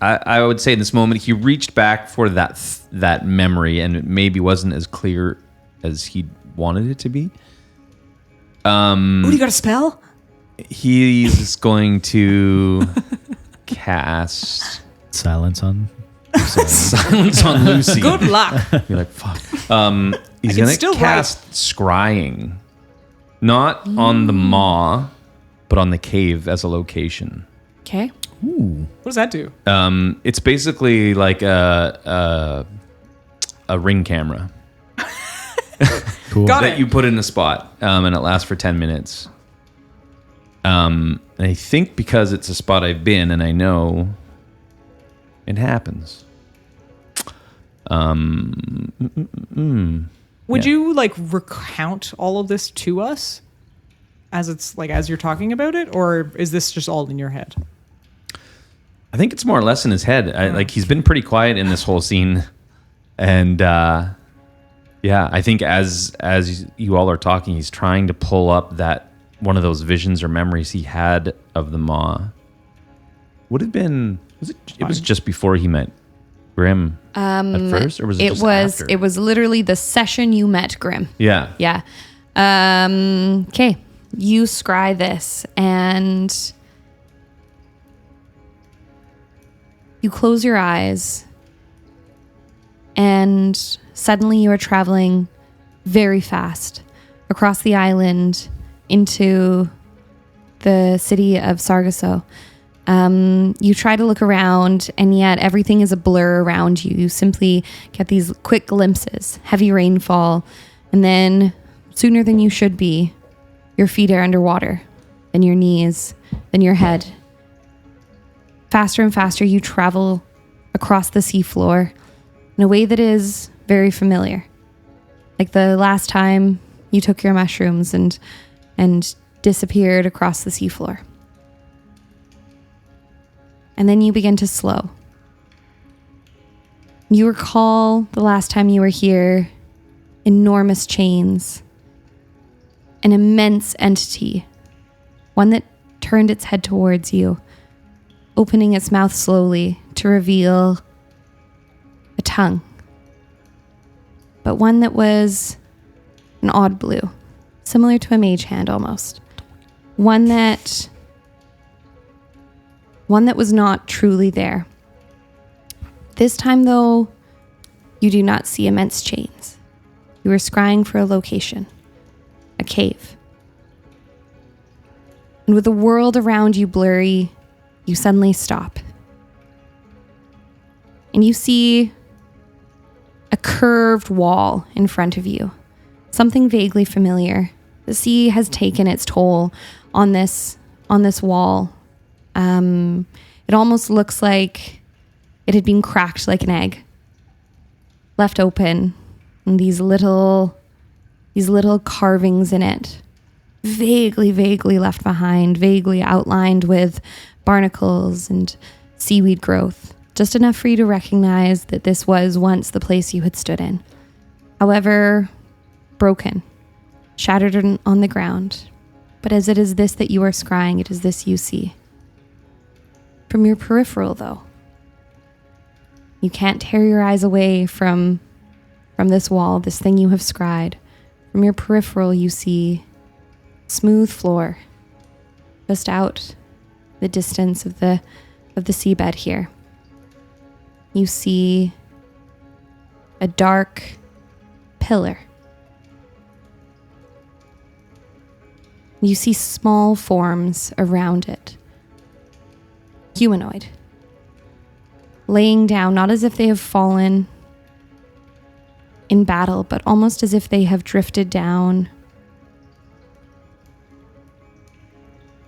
I would say in this moment, he reached back for that memory, and it maybe wasn't as clear as he wanted it to be. Oh, you got a spell? He's going to cast Silence on. Silence on Lucy. Good luck. You're like, fuck. He's can going still to cast Scrying. Not on the maw, but on the cave as a location. Okay. What does that do? It's basically like a ring camera Cool. Got that it. you put in a spot, and it lasts for 10 minutes. And I think because it's a spot I've been and I know, it happens. Would Yeah. you recount all of this to us as it's as you're talking about it, or is this just all in your head? I think it's more or less in his head. Like he's been pretty quiet in this whole scene, and I think as you all are talking, he's trying to pull up that one of those visions or memories he had of the Maw. Would have been it was just before he met Grim at first, or was it just after? It was literally the session you met Grim. Yeah. Yeah. Okay. You scry this and you close your eyes and suddenly you are traveling very fast across the island into the city of Sargasso. You try to look around and yet everything is a blur around you. You simply get these quick glimpses, heavy rainfall, and then sooner than you should be, your feet are underwater, then your knees, then your head. Faster and faster you travel across the seafloor in a way that is very familiar. Like the last time you took your mushrooms and disappeared across the seafloor. And then you begin to slow. You recall the last time you were here, enormous chains, an immense entity, one that turned its head towards you, opening its mouth slowly to reveal a tongue, but one that was an odd blue, similar to a mage hand almost. One that was not truly there. This time, though, you do not see immense chains. You are scrying for a location, a cave. And with the world around you blurry, you suddenly stop. And you see a curved wall in front of you, something vaguely familiar. The sea has taken its toll on this wall. It almost looks like it had been cracked like an egg, left open, and these little carvings in it, vaguely left behind, vaguely outlined with barnacles and seaweed growth, just enough for you to recognize that this was once the place you had stood in. However, broken, shattered on the ground. But as it is this that you are scrying, it is this you see. From your peripheral, though, you can't tear your eyes away from this wall, this thing you have scryed. From your peripheral, you see smooth floor, just out the distance of the seabed here. You see a dark pillar. You see small forms around it. Humanoid. Laying down, not as if they have fallen in battle, but almost as if they have drifted down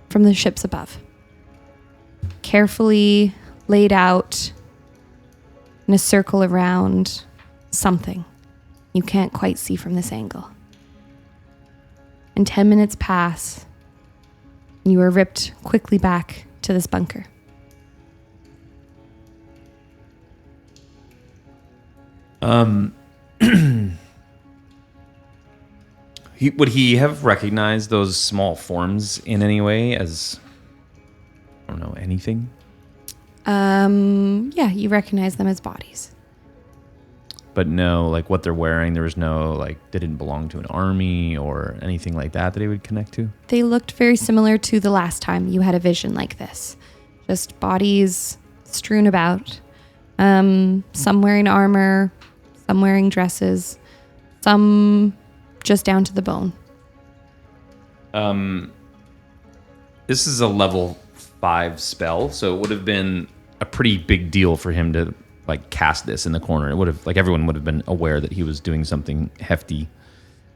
from the ships above. Carefully laid out in a circle around something you can't quite see from this angle. And 10 minutes pass, and you are ripped quickly back to this bunker. Would he have recognized those small forms in any way as, I don't know, anything? Yeah, you recognize them as bodies. But no, like what they're wearing, there was no, like, they didn't belong to an army or anything like that he would connect to? They looked very similar to the last time you had a vision like this. Just bodies strewn about. Some wearing armor, some wearing dresses, some just down to the bone. This is a level 5 spell, so it would have been a pretty big deal for him to like cast this in the corner. It would have, like, everyone would have been aware that he was doing something hefty.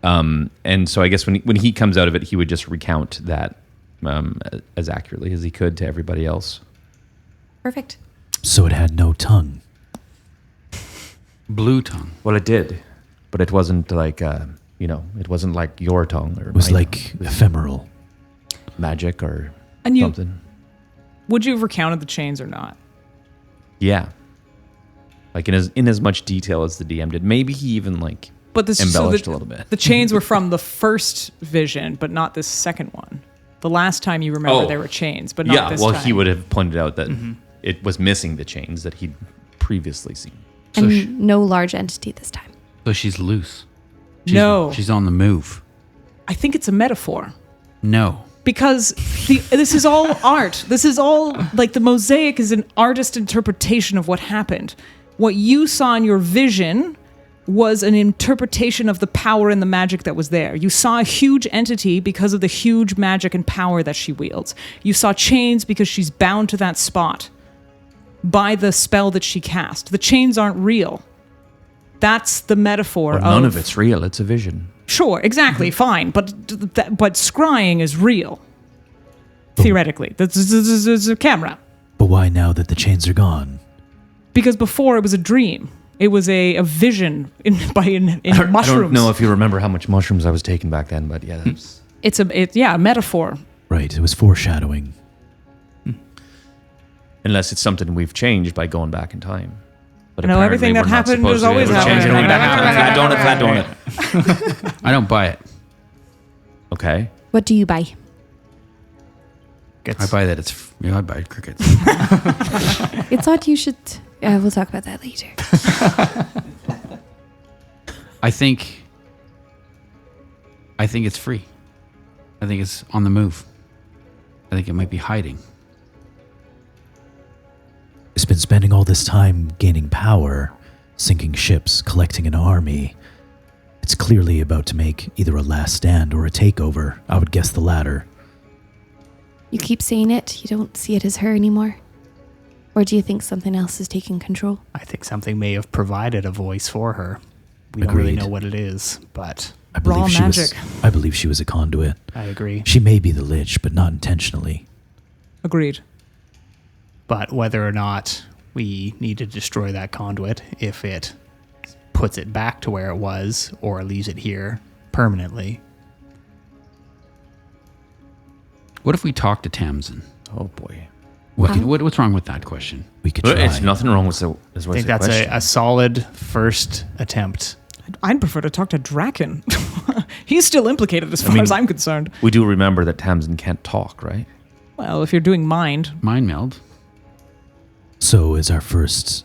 And so I guess when he comes out of it, he would just recount that as accurately as he could to everybody else. Perfect. So it had no tongue. Blue tongue. Well, it did, but it wasn't like, it wasn't like your tongue. Or it was like ephemeral. Magic or and something. Would you have recounted the chains or not? Yeah. Like in as much detail as the DM did. Maybe he even like But this embellished a little bit. The chains were from the first vision, but not this second one. The last time you remember there were chains, but not this time. He would have pointed out that it was missing the chains that he'd previously seen. And no large entity this time. So she's loose. No. She's on the move. I think it's a metaphor. No. Because this is all art. This is all, like, the mosaic is an artist interpretation of what happened. What you saw in your vision was an interpretation of the power and the magic that was there. You saw a huge entity because of the huge magic and power that she wields. You saw chains because she's bound to that spot by the spell that she cast. The chains aren't real. That's the metaphor. None of it's real. It's a vision. Sure, exactly, fine. But scrying is real. Theoretically. There's a camera. But why now that the chains are gone? Because before it was a dream. It was a vision in mushrooms. I don't know if you remember how much mushrooms I was taking back then, but yeah. It's a metaphor. Right, it was foreshadowing. Unless it's something we've changed by going back in time. But No, everything that happened was always happening. Flat donut. I don't buy it. Okay. What do you buy? I buy that it's... I buy crickets. I thought you should... we'll talk about that later. I think it's free. I think it's on the move. I think it might be hiding. It's been spending all this time gaining power, sinking ships, collecting an army. It's clearly about to make either a last stand or a takeover. I would guess the latter. You keep saying it. You don't see it as her anymore. Or do you think something else is taking control? I think something may have provided a voice for her. We don't really Agreed. know what it is, but I believe Raw she magic. I believe she was a conduit. I agree. She may be the Lich, but not intentionally. Agreed. But whether or not we need to destroy that conduit, if it puts it back to where it was or leaves it here permanently. What if we talk to Tamsin? Oh boy. What's wrong with that question? We could try. It's nothing wrong with the I think that's a solid first attempt. I'd prefer to talk to Draken. He's still implicated as far as I'm concerned. We do remember that Tamsin can't talk, right? Well, if you're doing mind. Mind meld. So is our first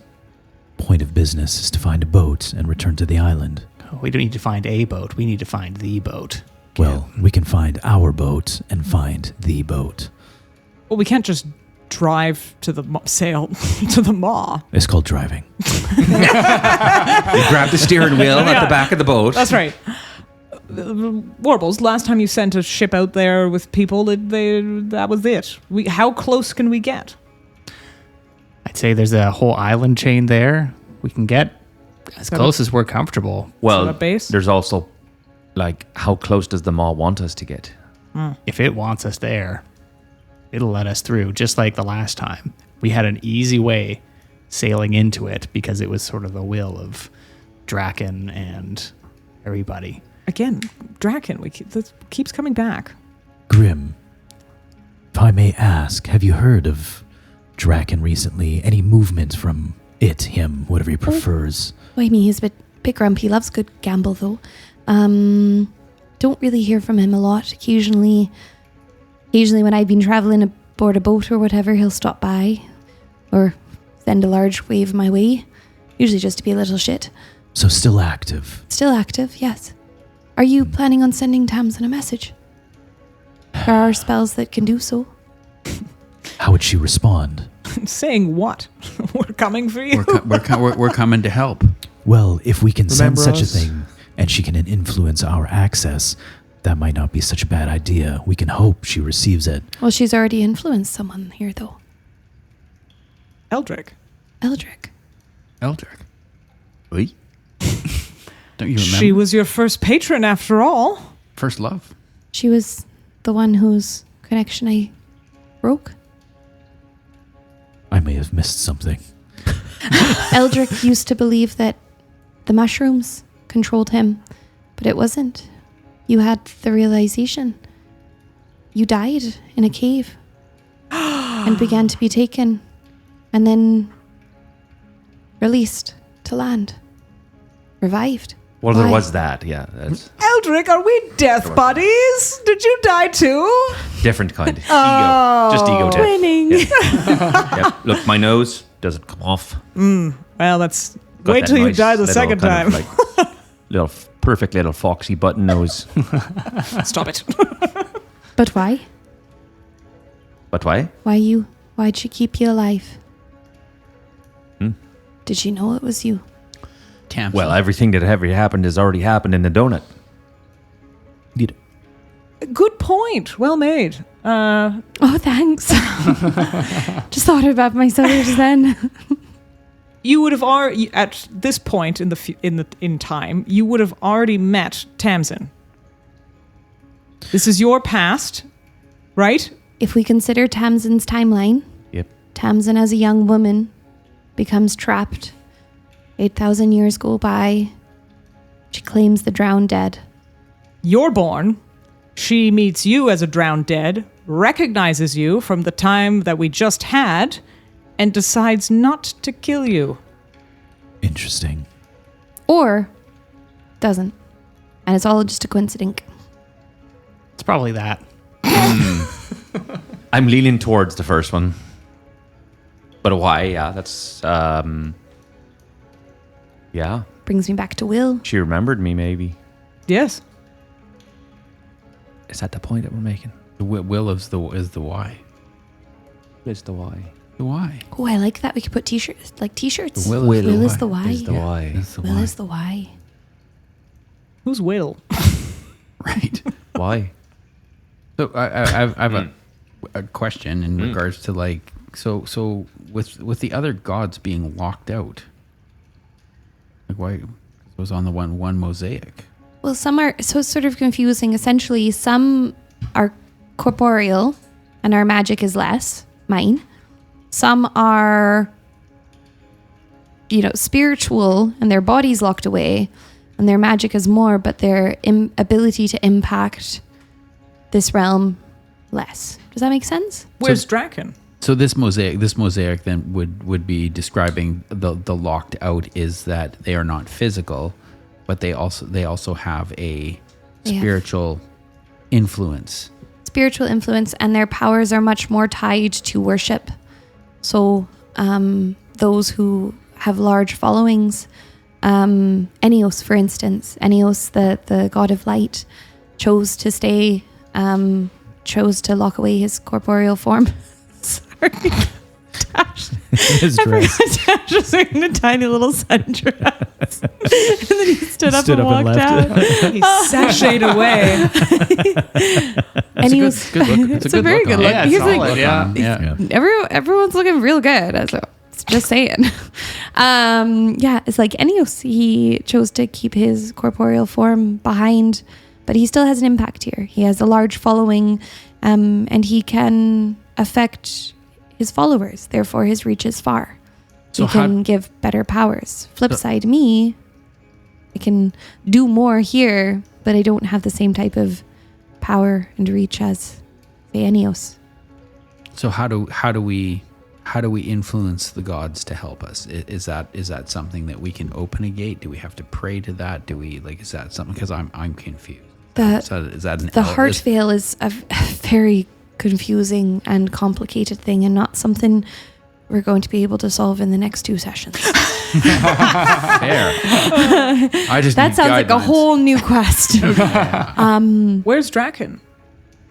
point of business is to find a boat and return to the island. We don't need to find a boat. We need to find the boat. Well, we can find our boat and find the boat. Well, we can't just drive to the sail to the maw. It's called driving. You grab the steering wheel at the back of the boat. That's right. Warbles, last time you sent a ship out there with people, that was it. How close can we get? I'd say there's a whole island chain there. We can get as close as we're comfortable. Well, a base? there's also, like, how close does the maw want us to get? If it wants us there, it'll let us through, just like the last time. We had an easy way sailing into it because it was sort of the will of Draken and everybody. Again, Draken, that keeps coming back. Grim, if I may ask, have you heard of Draken recently? Any movement from it, him, whatever he prefers? Well, I mean, he's a bit grumpy. Loves good gamble, though. Don't really hear from him a lot. Occasionally when I've been traveling aboard a boat or whatever, he'll stop by or send a large wave my way. Usually just to be a little shit. So still active. Still active, yes. Are you planning on sending Tamsin a message? There are spells that can do so. How would she respond? Saying what? We're coming for you. We're coming to help. Well, if we can send Remember such us? a thing and she can influence our access, that might not be such a bad idea. We can hope she receives it. Well, she's already influenced someone here, though. Eldric. Eldric. Eldric. Oui. Don't you remember? She was your first patron after all. First love. She was the one whose connection I broke. I may have missed something. Eldric used to believe that the mushrooms controlled him, but it wasn't. You had the realization. You died in a cave and began to be taken. And then released to land. Revived. Well, there Why? was that. Yeah, that's Eldric, are we death buddies? Did you die too? different kind. Ego. Just ego death. Winning. Yep. Look, my nose doesn't come off. Well, that's... Got Wait that till you nice die the little second kind time. of, like, perfect little foxy button nose. Stop it. But why? But why? Why'd she keep you alive? Did she know it was you? Tamsin. Well, everything that ever happened has already happened in the donut. Good point. Well made. Oh, thanks. Just thought about myself just then. You would have already, at this point in time, you would have already met Tamsin. This is your past, right? If we consider Tamsin's timeline, Yep. Tamsin as a young woman becomes trapped. 8,000 years go by. She claims the drowned dead. You're born. She meets you as a drowned dead, recognizes you from the time that we just had, and decides not to kill you. Interesting. Or doesn't. And it's all just a coincidence. It's probably that. I'm leaning towards the first one. But why? Yeah, that's... yeah. Brings me back to Will. She remembered me, maybe. Yes. Is that the point that we're making? The will is the why. Is the why? The why. Oh, I like that. We could put t-shirts. The will Will is is the why. Is the why. Is the Will why. is the why. Who's Will? Right. Why? So I have a question in regards to like so with the other gods being locked out. Like why it was on the one mosaic. Well, some are so it's sort of confusing. Essentially, some are corporeal and our magic is less, mine. Some are, spiritual and their body's locked away and their magic is more, but their ability to impact this realm less. Does that make sense? Where's Draken? So this mosaic then would be describing the locked out is that they are not physical, but they also have a spiritual influence. Spiritual influence, and their powers are much more tied to worship. So those who have large followings, Eneos, for instance, Eneos, the god of light, chose to stay, chose to lock away his corporeal form. Sorry. Tash. Tash was wearing a tiny little sundress. And then he stood up and walked out. He sashayed away. And he was good look. it's a very good look. Yeah, He's it's like, solid, yeah. everyone's looking real good. So just saying. It's like Eneos, he chose to keep his corporeal form behind, but he still has an impact here. He has a large following, and he can affect his followers. Therefore, his reach is far. So he can give better powers. Flip side, me, I can do more here, but I don't have the same type of power and reach as, say, Eneos. So how do we influence the gods to help us? Is that something that we can open a gate? Do we have to pray to that? Do we is that something? Because I'm confused. Is that The heart veil is a very confusing and complicated thing, and not something we're going to be able to solve in the next 2 sessions. fair? I just That need sounds like a guidelines. whole new quest. Where's Draken?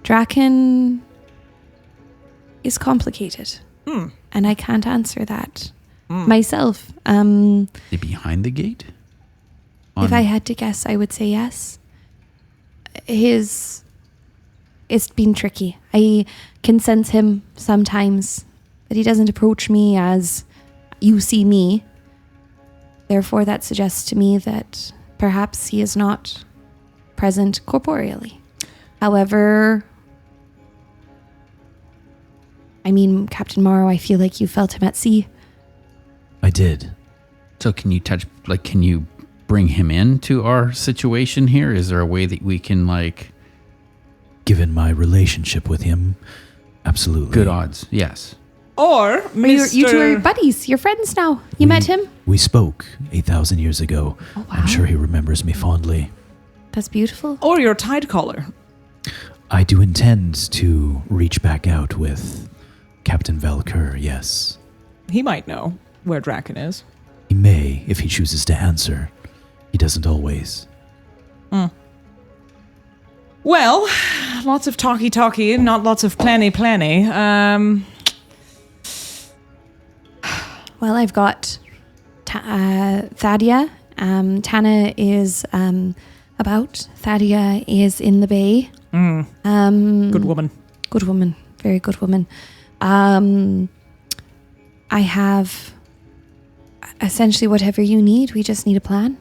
Draken is complicated, and I can't answer that myself. Is he behind the gate? If I had to guess, I would say yes. It's been tricky. I can sense him sometimes, but he doesn't approach me as you see me. Therefore, that suggests to me that perhaps he is not present corporeally. However, Captain Morrow, I feel like you felt him at sea. I did. So can you bring him into our situation here? Is there a way that we can Given my relationship with him, absolutely. good odds? Yes. Or Mr. You two are buddies. You're friends now. You met him? We spoke 8,000 years ago. Oh, wow. I'm sure he remembers me fondly. That's beautiful. Or your tide caller. I do intend to reach back out with Captain Valkyr, yes. He might know where Draken is. He may, if he chooses to answer. He doesn't always. Well, lots of talky, not lots of planny. Well, I've got Thadia. Tana is about. Thadia is in the bay. Good woman. Good woman. Very good woman. I have essentially whatever you need. We just need a plan.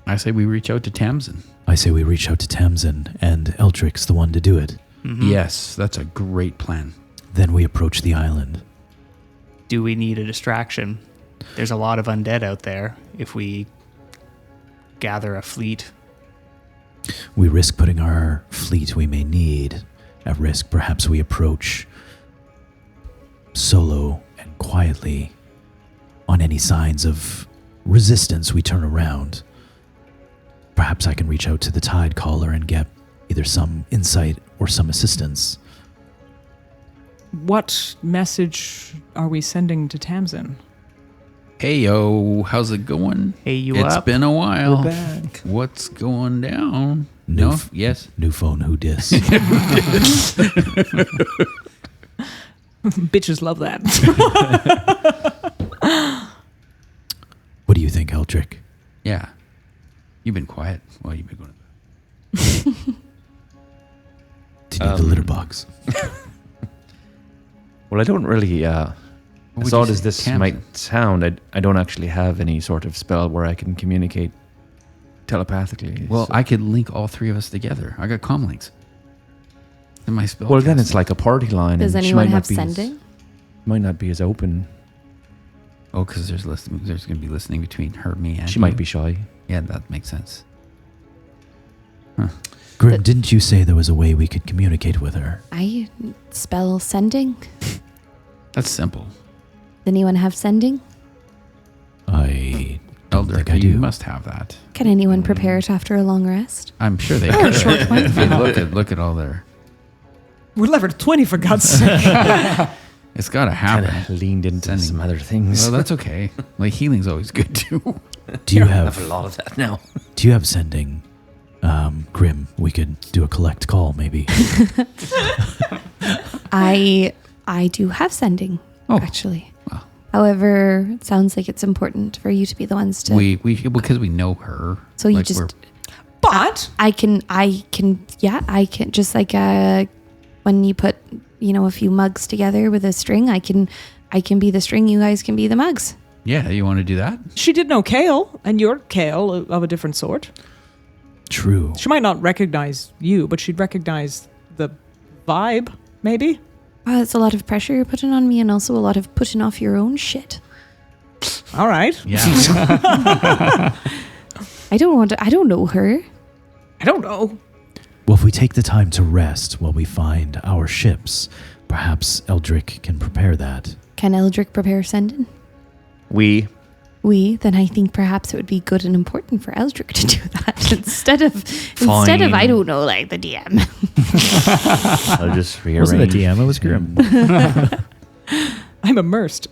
I say we reach out to Tamsin. I say we reach out to Tamsin, and Eldric's the one to do it. Yes, that's a great plan. Then we approach the island. Do we need a distraction? There's a lot of undead out there. If we gather a fleet, We risk putting our fleet we may need at risk. Perhaps we approach solo and quietly. On any signs of resistance, we turn around. Perhaps I can reach out to the Tide Caller and get either some insight or some assistance. What message are we sending to Tamsin? Hey, yo, how's it going? hey, you It's up? been a while. We're back. What's going down? New No? f- Yes? New phone, who dis? Bitches love that. What do you think, Eldric? Yeah. You've been quiet while you've been going to Do you need the litter box? Well, I don't really, would as you odd say, as this Tamsin? might sound, I don't actually have any sort of spell where I can communicate telepathically. Well, so- I could link all three of us together. I got comm links. In my spell. Well, then it's like a party line. Does and she anyone might have not be sending? might not be as open. Oh, because there's going to be listening between her, me, and She you. might be shy. Yeah, that makes sense. Grim, didn't you say there was a way we could communicate with her? I spell sending. That's simple. Does anyone have sending? I don't Elder, think I you do. must have that. Can anyone prepare it after a long rest? I'm sure they Or a could. short one? If you look at all their. We're level 20 for God's sake. It's got to Kind happen. of leaned into Sending. some other things. Well, that's okay. Like healing's always good too. Do you I have a have lot of that now. Do you have sending? Grim, we could do a collect call, maybe. I do have sending, actually. Wow. However, it sounds like it's important for you to be the ones to. We because we know her. So you like, just. we're- But I can just like when you put a few mugs together with a string, I can be the string, you guys can be the mugs. yeah, you want to do that? she did know Kale, and you're Kale of a different sort. True. She might not recognize you, but she'd recognize the vibe, maybe. Wow, it's a lot of pressure you're putting on me, and also a lot of putting off your own shit. All right. Yeah. I don't know her. I don't know. Well, if we take the time to rest while we find our ships, perhaps Eldric can prepare that. Can Eldric prepare sending? Then I think perhaps it would be good and important for Eldric to do that instead of I don't know, like the DM. I'll just rearrange. Wasn't a DM, it was Grim. I'm immersed.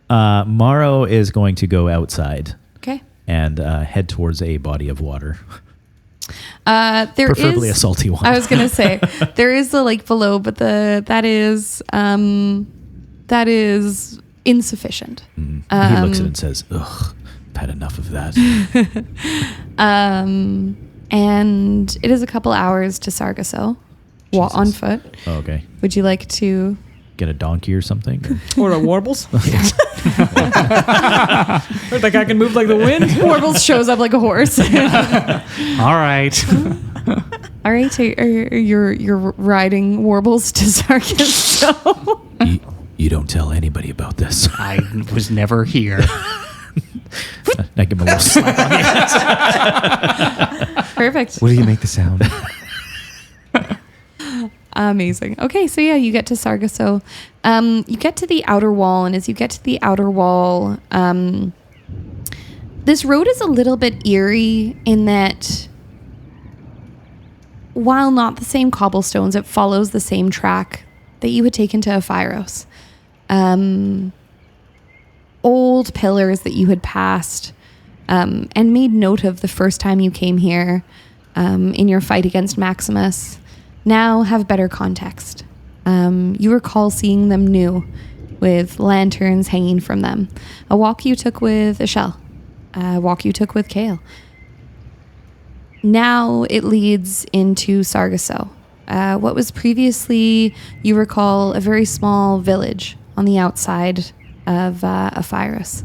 Morrow is going to go outside Okay. and head towards a body of water, There preferably is- a salty one. I was gonna say there is the lake below, but that is insufficient. He looks at it and says, "Ugh, I've had enough of that." And it is a couple hours to Sargasso, on Jesus. foot. Oh, okay. Would you like to? Get a donkey or something? Or a warbles. Or that guy can move like the wind. Warbles shows up like a horse. All right. All right, you're riding Warbles to Sargasso. You don't tell anybody about this. I was never here. I give him a little slap on the ass. Perfect. Will you make the sound? Amazing. Okay, so yeah, you get to Sargasso. You get to the outer wall, and as you get to the outer wall, this road is a little bit eerie in that while not the same cobblestones, it follows the same track that you had taken to Apotheos. Old pillars that you had passed and made note of the first time you came here in your fight against Maximus now have better context. You recall seeing them new with lanterns hanging from them. A walk you took with Ashel. A walk you took with Kale. Now it leads into Sargasso. What was previously, you recall, a very small village on the outside of Apotheos.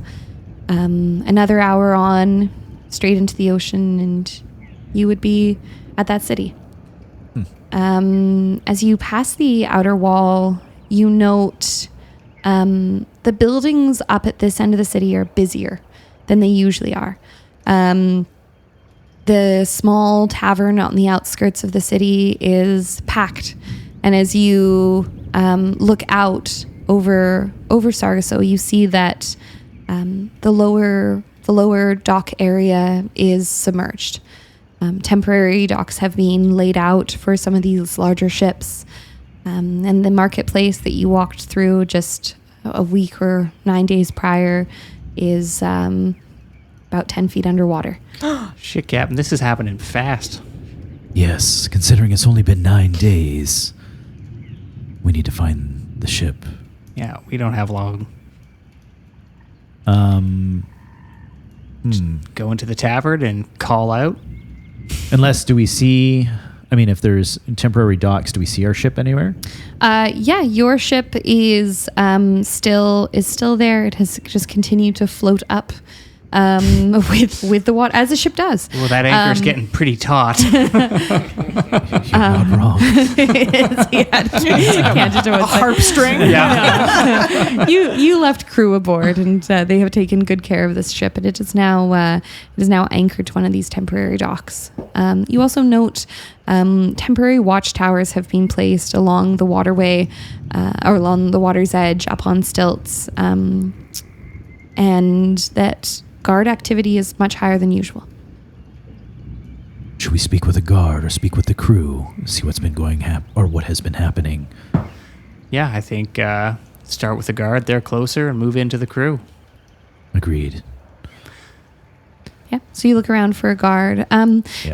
Another hour on, straight into the ocean, and you would be at that city. As you pass the outer wall, you note the buildings up at this end of the city are busier than they usually are. The small tavern on the outskirts of the city is packed. And as you look out over Sargasso, you see that the lower dock area is submerged. Temporary docks have been laid out for some of these larger ships. And the marketplace that you walked through just a week or 9 days prior is about 10 feet underwater. Shit, Captain, this is happening fast. Yes, considering it's only been 9 days, we need to find the ship. Yeah, we don't have long. Go into the tavern and call out. Unless, do we see... I mean, if there's temporary docks, do we see our ship anywhere? Yeah, your ship is still there. It has just continued to float up with the water, as a ship does. Well, that anchor's getting pretty taut. You're not wrong. A harp string. Yeah. You left crew aboard, and they have taken good care of this ship, and it is now anchored to one of these temporary docks. You also note temporary watchtowers have been placed along the waterway or along the water's edge up on stilts, and that guard activity is much higher than usual. Should we speak with a guard or speak with the crew? See what's been going or what has been happening. Yeah, I think start with the guard. They're closer and move into the crew. Agreed. Yeah. So you look around for a guard.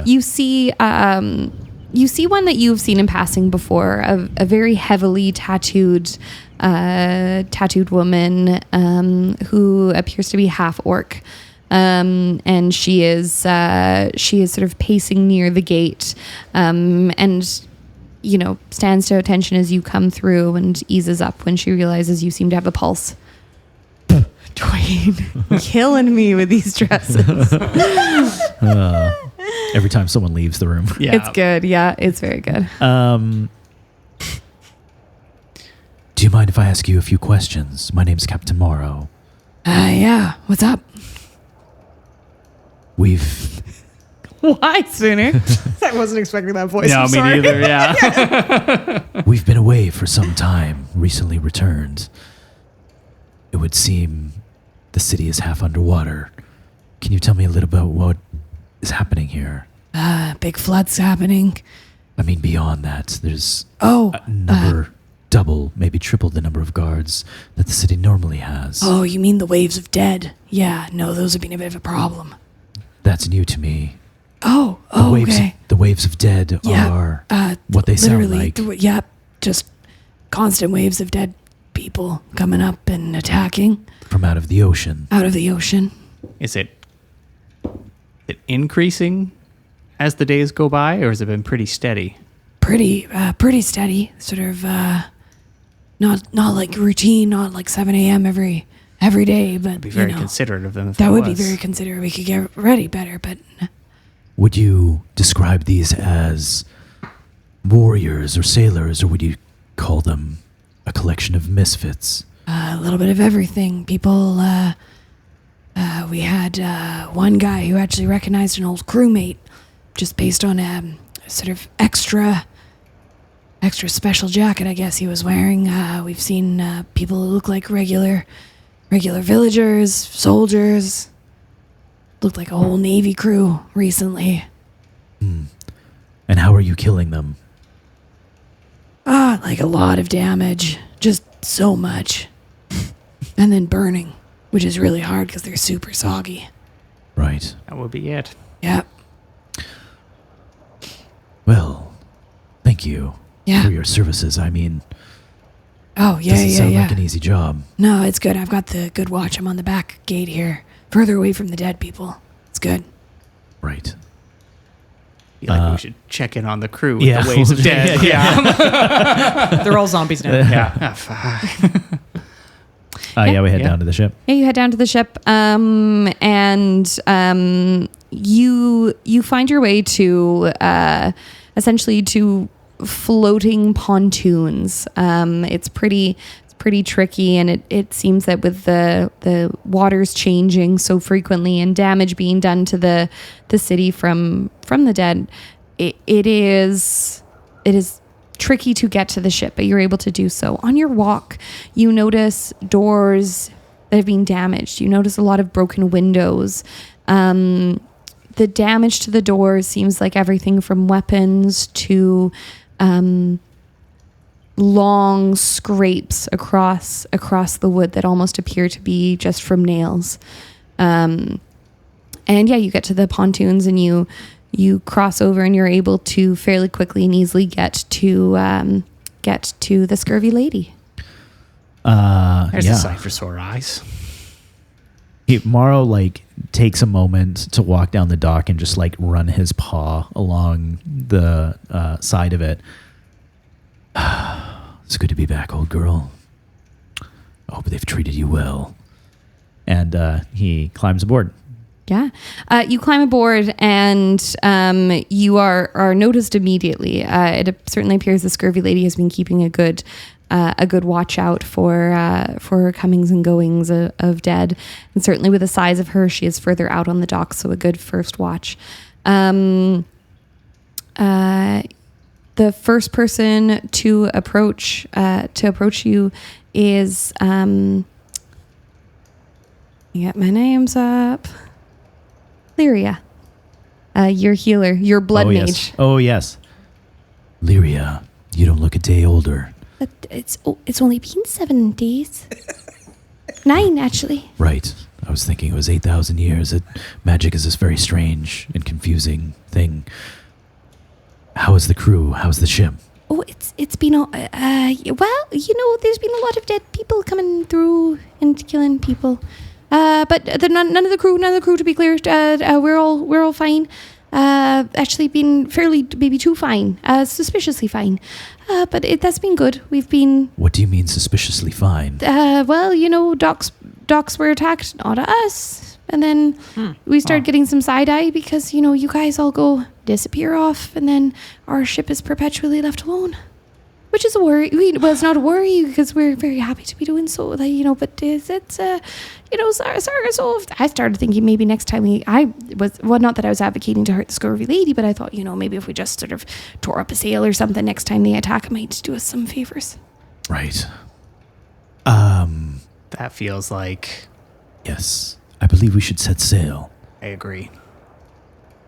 You see one that you've seen in passing before, a very heavily tattooed woman who appears to be half orc. And she is sort of pacing near the gate, and stands to attention as you come through and eases up when she realizes you seem to have a pulse. Dwayne, killing me with these dresses. Every time someone leaves the room. Yeah. It's good. Yeah, it's very good. Do you mind if I ask you a few questions? My name's Captain Morrow. Yeah. What's up? We've... Why sooner? I wasn't expecting that voice. No, I'm me sorry. neither. Yeah. We've been away for some time, recently returned. It would seem the city is half underwater. Can you tell me a little about what is happening here? Big floods happening. I mean, beyond that, there's Oh. a number, double, maybe triple the number of guards that the city normally has. Oh, you mean the waves of dead? Yeah, no, those have been a bit of a problem. That's new to me. Oh, The waves of dead are what they sound like. Just constant waves of dead people coming up and attacking From out of the ocean. out of the ocean. Is it increasing as the days go by, or has it been pretty steady? Pretty steady. Sort of not like routine, not like 7 a.m. every day, but Be very considerate of them. If that there would be was. very considerate. We could get ready better, but Would you describe these as warriors or sailors, or would you call them a collection of misfits? a little bit of everything. People, we had one guy who actually recognized an old crewmate just based on a sort of extra extra special jacket, I guess he was wearing. We've seen people who look like regular villagers, soldiers. Looked like a whole Navy crew recently. And how are you killing them? Like a lot of damage. Just so much. And then burning, which is really hard because they're super soggy. Right. That would be it. Yep. Well, thank you Yeah. for your services. I mean, Oh, yeah, doesn't yeah, sound yeah. like an easy job. No, it's good. I've got the good watch. I'm on the back gate here, further away from the dead people. It's good. Right. Feel like we should check in on the crew with yeah. the waves of dead. They're all zombies now. Yeah. Yeah, we head Yeah. down to the ship. Yeah, you head down to the ship, and you find your way to essentially to floating pontoons. It's pretty tricky, and it seems that with the waters changing so frequently and damage being done to the city from the dead, it is tricky to get to the ship, but you're able to do so. On your walk, you notice doors that have been damaged. You notice a lot of broken windows. The damage to the doors seems like everything from weapons to long scrapes across the wood that almost appear to be just from nails. And yeah, you get to the pontoons and you cross over, and you're able to fairly quickly and easily get to the Scurvy Lady. There's yeah. a sight for sore eyes. Morrow takes a moment to walk down the dock and just run his paw along the side of it. It's good to be back, old girl. I hope they've treated you well. And he climbs aboard. Yeah. You climb aboard, and you are noticed immediately. It certainly appears the Scurvy Lady has been keeping a good watch out for her comings and goings of dead. And certainly with the size of her, she is further out on the dock, so a good first watch. The first person to approach you is get my names up. Lyria, your healer, your blood mage. Oh yes. Lyria, you don't look a day older. But it's only been 7 days. 9 actually. Right. I was thinking it was 8,000 years. Magic is this very strange and confusing thing. How is the crew? How's the ship? Oh, it's been well, there's been a lot of dead people coming through and killing people. But none of the crew, to be clear, we're all fine. Actually been fairly, maybe too fine, suspiciously fine. But that's been good. We've been, What do you mean suspiciously fine? docks were attacked, not us. And then we started getting some side eye because, you guys all go disappear off, and then our ship is perpetually left alone. Which is a worry. Well, it's not a worry because we're very happy to be doing so. But it's so I started thinking maybe next time not that I was advocating to hurt the Scurvy Lady, but I thought, maybe if we just sort of tore up a sail or something next time they attack, it might do us some favors. Right. That feels like Yes. I believe we should set sail. I agree.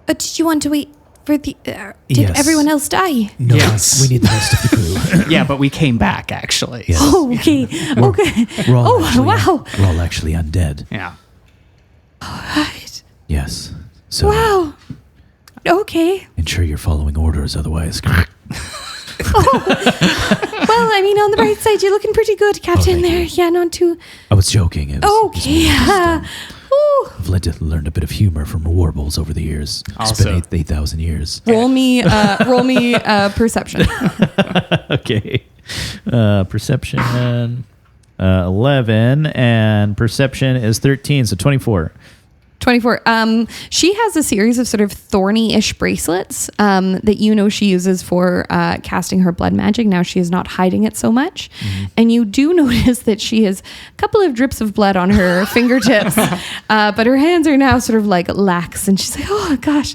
Did you want to wait for the? Did Yes. everyone else die? No, Yes. we need the rest of the crew. Yeah, but we came back actually. Yes. Oh, okay. Okay. We're all Oh, actually, wow. We're all actually undead. Yeah. Right. Yes. So Wow. Okay. ensure you're following orders, otherwise. Well, on the bright side, you're looking pretty good, Captain. thank There, you. yeah, not too. I was joking. It was Okay. Ooh. I've learned a bit of humor from warbles over the years. It's Also- been 8,000 years. Roll me perception. Okay. Perception 11, and perception is 13, so 24. 24. She has a series of sort of thorny-ish bracelets that she uses for casting her blood magic. Now she is not hiding it so much. And you do notice that she has a couple of drips of blood on her fingertips, but her hands are now sort of like lax. And she's like, oh gosh,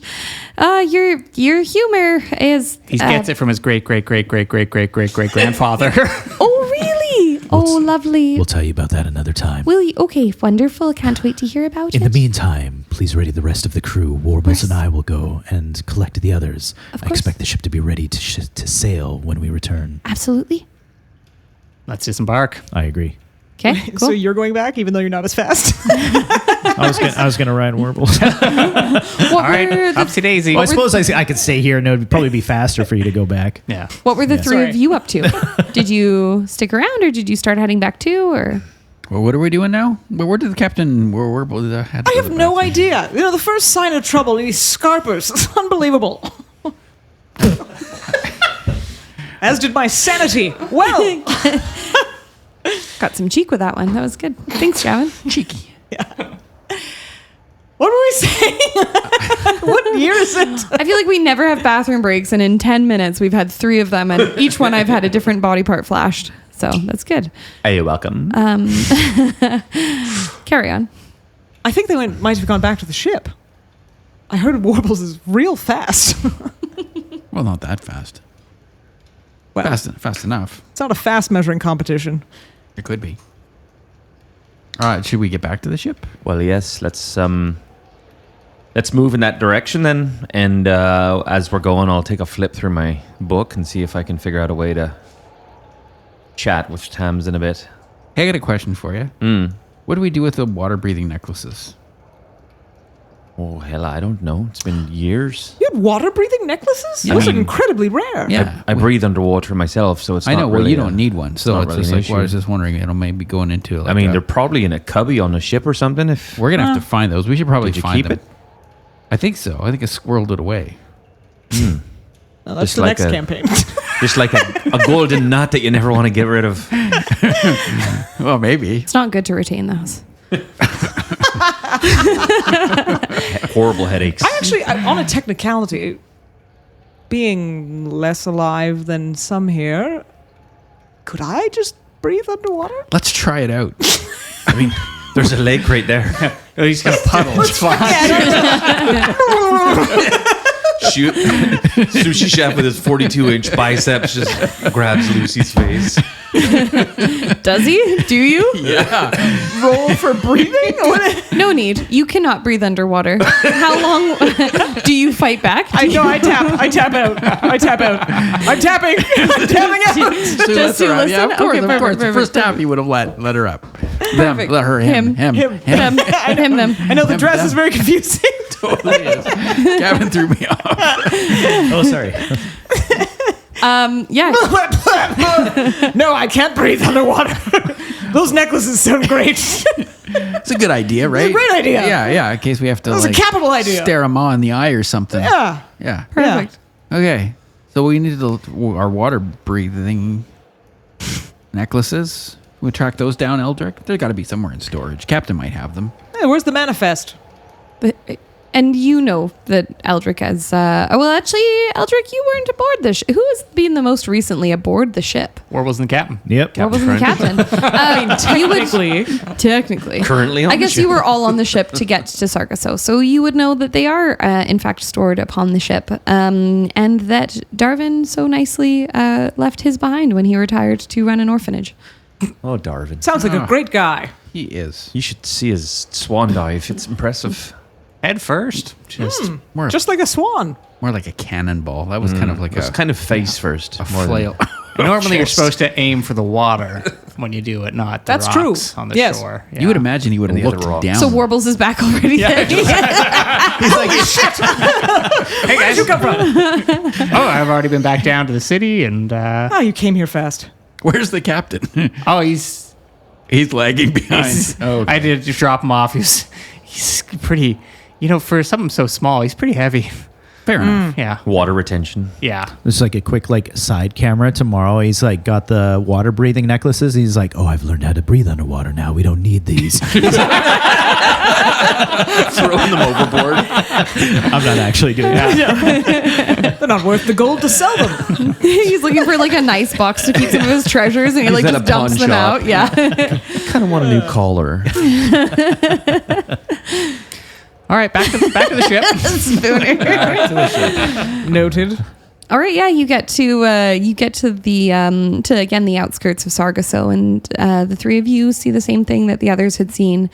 your humor is... He gets it from his great-great-great-great-great-great-great-grandfather. Oh, really? Oh, lovely. We'll tell you about that another time. Will you? Okay, wonderful. Can't wait to hear about In it. the meantime, please ready the rest of the crew. Warbles and I will go and collect the others. Of I course. expect the ship to be ready to sail when we return. Absolutely. Let's disembark. I agree. Okay, cool. So you're going back, even though you're not as fast. I was gonna ride Warbles. What All right, were the upsy daisy. Well, I suppose I could stay here and it would probably be faster for you to go back. Yeah. What were the three Sorry. of you up to? Did you stick around or did you start heading back too? Or Well, what are we doing now? Where did the captain? Where had to I go have to the no bathroom? idea. The first sign of trouble, these scarpers. It's unbelievable. As did my sanity. Well, got some cheek with that one. That was good. Thanks, Gavin. Cheeky. what were we saying? What year is it? I feel like we never have bathroom breaks, and in 10 minutes we've had 3 of them, and each one I've had a different body part flashed. So that's good. Are you welcome? Carry on. I think they might have gone back to the ship. I heard Warbles is real fast. Well, not that fast. Well, Fast enough. it's not a fast measuring competition. It could be. All right, should we get back to the ship? Well, yes. Let's move in that direction then. And as we're going, I'll take a flip through my book and see if I can figure out a way to chat with Tams in a bit. Hey, I got a question for you. What do we do with the water-breathing necklaces? Oh hell, I don't know. It's been years. You had water breathing necklaces? Yeah. Those I are mean- incredibly rare. Yeah, I breathe underwater myself, so it's I not know. Well, really you don't need one, so not it's really just an like. Well, I was issue. just wondering. It'll maybe going into. Like I mean, a- they're probably in a cubby on the ship or something. If we're gonna have to find those. We should probably Did you find keep them. it? I think so. I think I squirreled it away. Well, that's Just the like next a- campaign. just like a golden nut that you never want to get rid of. Well, maybe. It's not good to retain those. Horrible headaches. I actually, on a technicality, being less alive than some here, could I just breathe underwater? Let's try it out. I mean, there's a lake right there. Oh, he's got a puddle. It's fine. Shoot, sushi chef with his 42-inch biceps just grabs Lucy's face. Does he? Do you? Yeah. Roll for breathing? No need. You cannot breathe underwater. How long do you fight back? I know. I tap out. I'm tapping. I'm tapping out. Sue, Just let her to up. Yeah, listen? of course. Okay, of course. perfect, The first perfect. tap, you would have let her up. Perfect. Let her. Him. Him. Him. Them. Them. I know the dress is very confusing. Totally is. Gavin threw me off. Oh, sorry. Yeah. No, I can't breathe underwater. Those necklaces sound great. It's a good idea, right? It's a great idea. Yeah. In case we have to. That was a like, capital idea. Stare a ma in the eye or something. Yeah. Yeah. Perfect. Okay. So we need our water breathing necklaces. We track those down, Eldric. They've got to be somewhere in storage. Captain might have them. Hey, where's the manifest? But, and you know that Eldric has... well, actually, Eldric, you weren't aboard the ship. Who has been the most recently aboard the ship? Warbles and the captain. Yep. What wasn't the captain? Technically. Currently on I the guess ship. you were all on the ship to get to Sargasso, so you would know that they are, in fact, stored upon the ship, and that Darvin so nicely left his behind when he retired to run an orphanage. Oh, Darvin. Sounds like a great guy. He is. You should see his swan dive. It's impressive. Head first. Just More, Just like a swan. more like a cannonball. That was kind of like It's a kind of face first. a more than- flail. normally you're supposed to aim for the water when you do it, not the That's true. rocks on the Yes. shore. You would imagine he would have And the other looked rocks. down. So Warbles is back already. then. Hey guys, you come from? Oh, I've already been back down to the city, and Ah, you came here fast. Where's the captain? oh, he's He's lagging behind. Oh, I did just drop him off. He's pretty, for something so small, he's pretty heavy. fair enough. Yeah, Water retention. yeah. This is like a quick side camera tomorrow. He's like got the water breathing necklaces. He's like, oh, I've learned how to breathe underwater now. We don't need these. Throwing them overboard. I'm not actually doing that. They're not worth the gold to sell them. He's looking for like a nice box to keep some of his treasures, and he like at just a dumps pawn them shop. out. Yeah. I kind of want a new collar. All right, back to the ship. Spooner. Noted. All right, yeah, you get to the to again the outskirts of Sargasso, and the three of you see the same thing that the others had seen.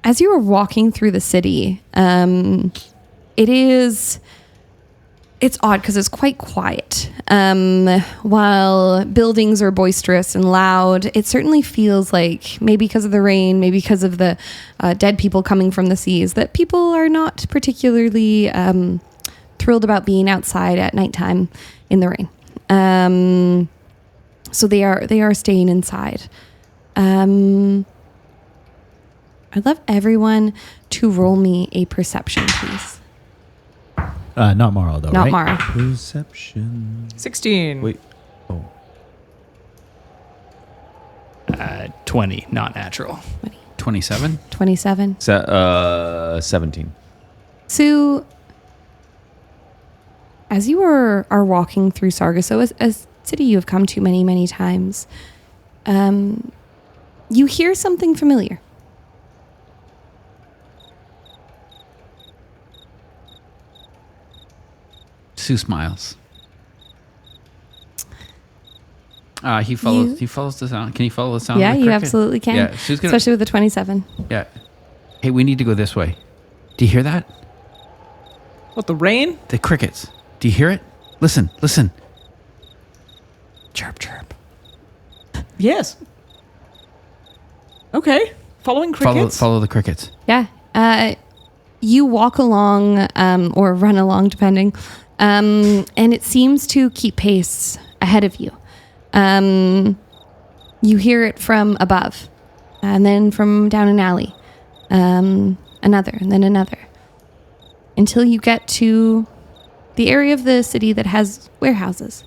As you were walking through the city, it's odd because it's quite quiet. While buildings are boisterous and loud, it certainly feels like, maybe because of the rain, maybe because of the dead people coming from the seas, that people are not particularly thrilled about being outside at nighttime in the rain. So they are staying inside. I'd love everyone to roll me a perception, please. Not Morrow, though, Not right? Mara. Perception. 16. Wait. Oh. 20, not natural. 27. 27. 17. So, as you are walking through Sargasso, a city you have come to many, many times, you hear something familiar. Sue smiles. He follows. He follows the sound. Can he follow the sound? Yeah, of the you cricket? absolutely can. Yeah, Sue's gonna. Especially with the 27. Yeah. Hey, we need to go this way. Do you hear that? What, the rain? The crickets. Do you hear it? Listen. Listen. Chirp, chirp. Yes. Okay. Following crickets? Follow the crickets. Yeah. You walk along, or run along, depending, and it seems to keep pace ahead of you. You hear it from above, and then from down an alley, another, and then another, until you get to the area of the city that has warehouses.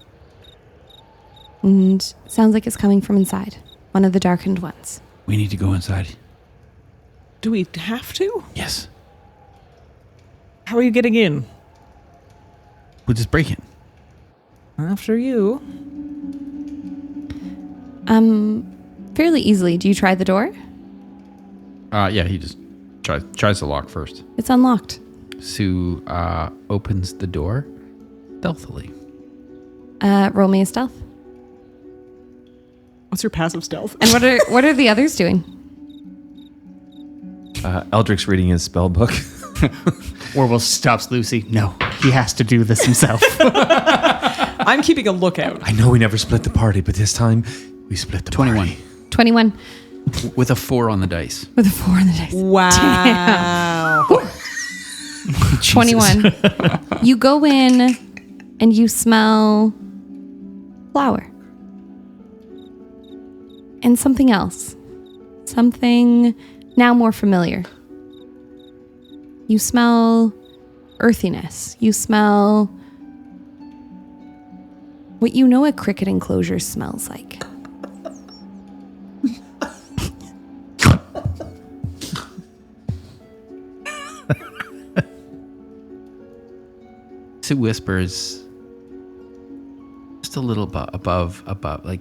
And it sounds like it's coming from inside, one of the darkened ones. We need to go inside. Do we have to? Yes. How are you getting in? We'll just break it. After you. Fairly easily. Do you try the door? Yeah, he just tries to lock first. It's unlocked. Sue opens the door stealthily. Roll me a stealth. What's your passive stealth? And what are the others doing? Eldric's reading his spell book. Warbles stops Lucy. No, he has to do this himself. I'm keeping a lookout. I know we never split the party, but this time we split the 21. party. 21 With a 4 on the dice. with a 4 on the dice. Wow. 21. You go in and you smell flour. And something else. Something now more familiar. You smell earthiness. You smell what you know a cricket enclosure smells like. Sue whispers just a little above, like,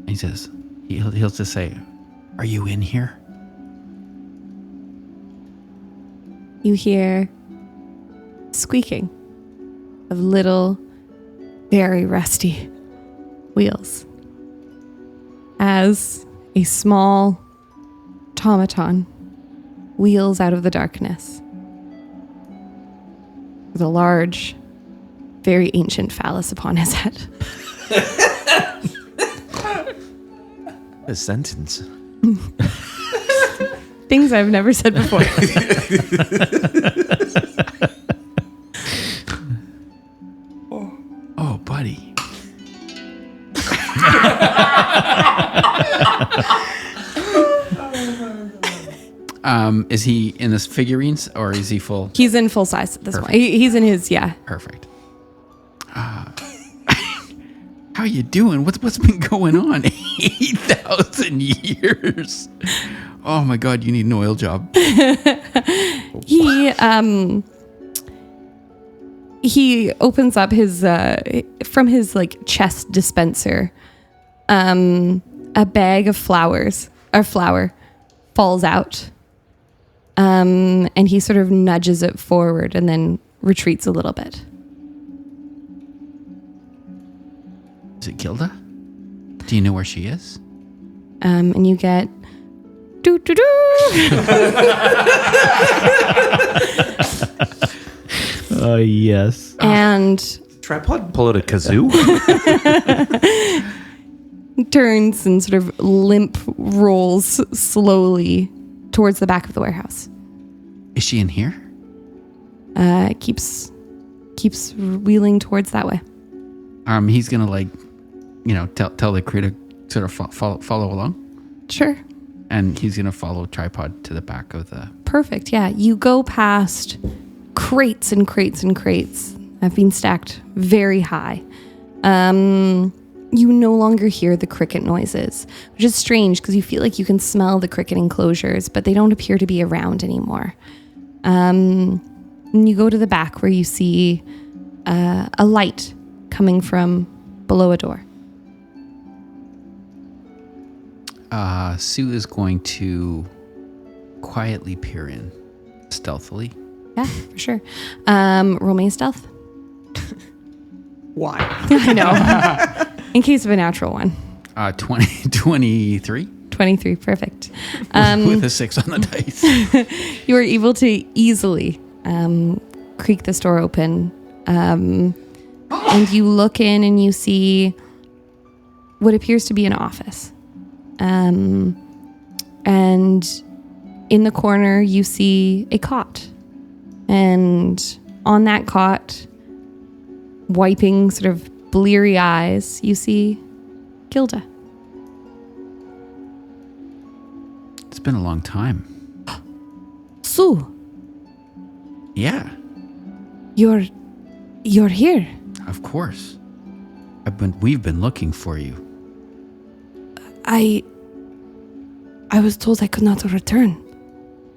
he says, he'll just say, "Are you in here?" You hear squeaking of little, very rusty wheels as a small automaton wheels out of the darkness with a large, very ancient phallus upon his head. A sentence. Things I've never said before. Oh, buddy. Is he in his figurines or is he full? He's in full size at this Perfect. point. He's in his, yeah. Perfect. How you doing? What's been going on? 8,000 years. Oh my God, you need an oil job. He opens up his from his like chest dispenser. A bag of flour falls out. And he sort of nudges it forward and then retreats a little bit. Is it Gilda? Do you know where she is? And you get doo doo doo. Oh, yes. And Tripod, pull out a kazoo. turns and sort of limp rolls slowly towards the back of the warehouse. Is she in here? Keeps wheeling towards that way. He's gonna tell the crew to sort of follow along, Sure. and he's gonna follow Tripod to the back of the. Perfect. Yeah. You go past crates and crates and crates have been stacked very high. You no longer hear the cricket noises, which is strange because you feel like you can smell the cricket enclosures, but they don't appear to be around anymore. And you go to the back where you see a light coming from below a door. Sue is going to quietly peer in, stealthily. Yeah, for sure. Roll me a stealth. Why? I know. In case of a natural one. 23. 23, perfect. With a 6 on the dice. You are able to easily creak this door open. And you look in and you see what appears to be an office. And in the corner, you see a cot. And on that cot, wiping sort of bleary eyes, you see Gilda. It's been a long time. Su, Yeah, you're here. of course. We've been looking for you. I was told I could not return.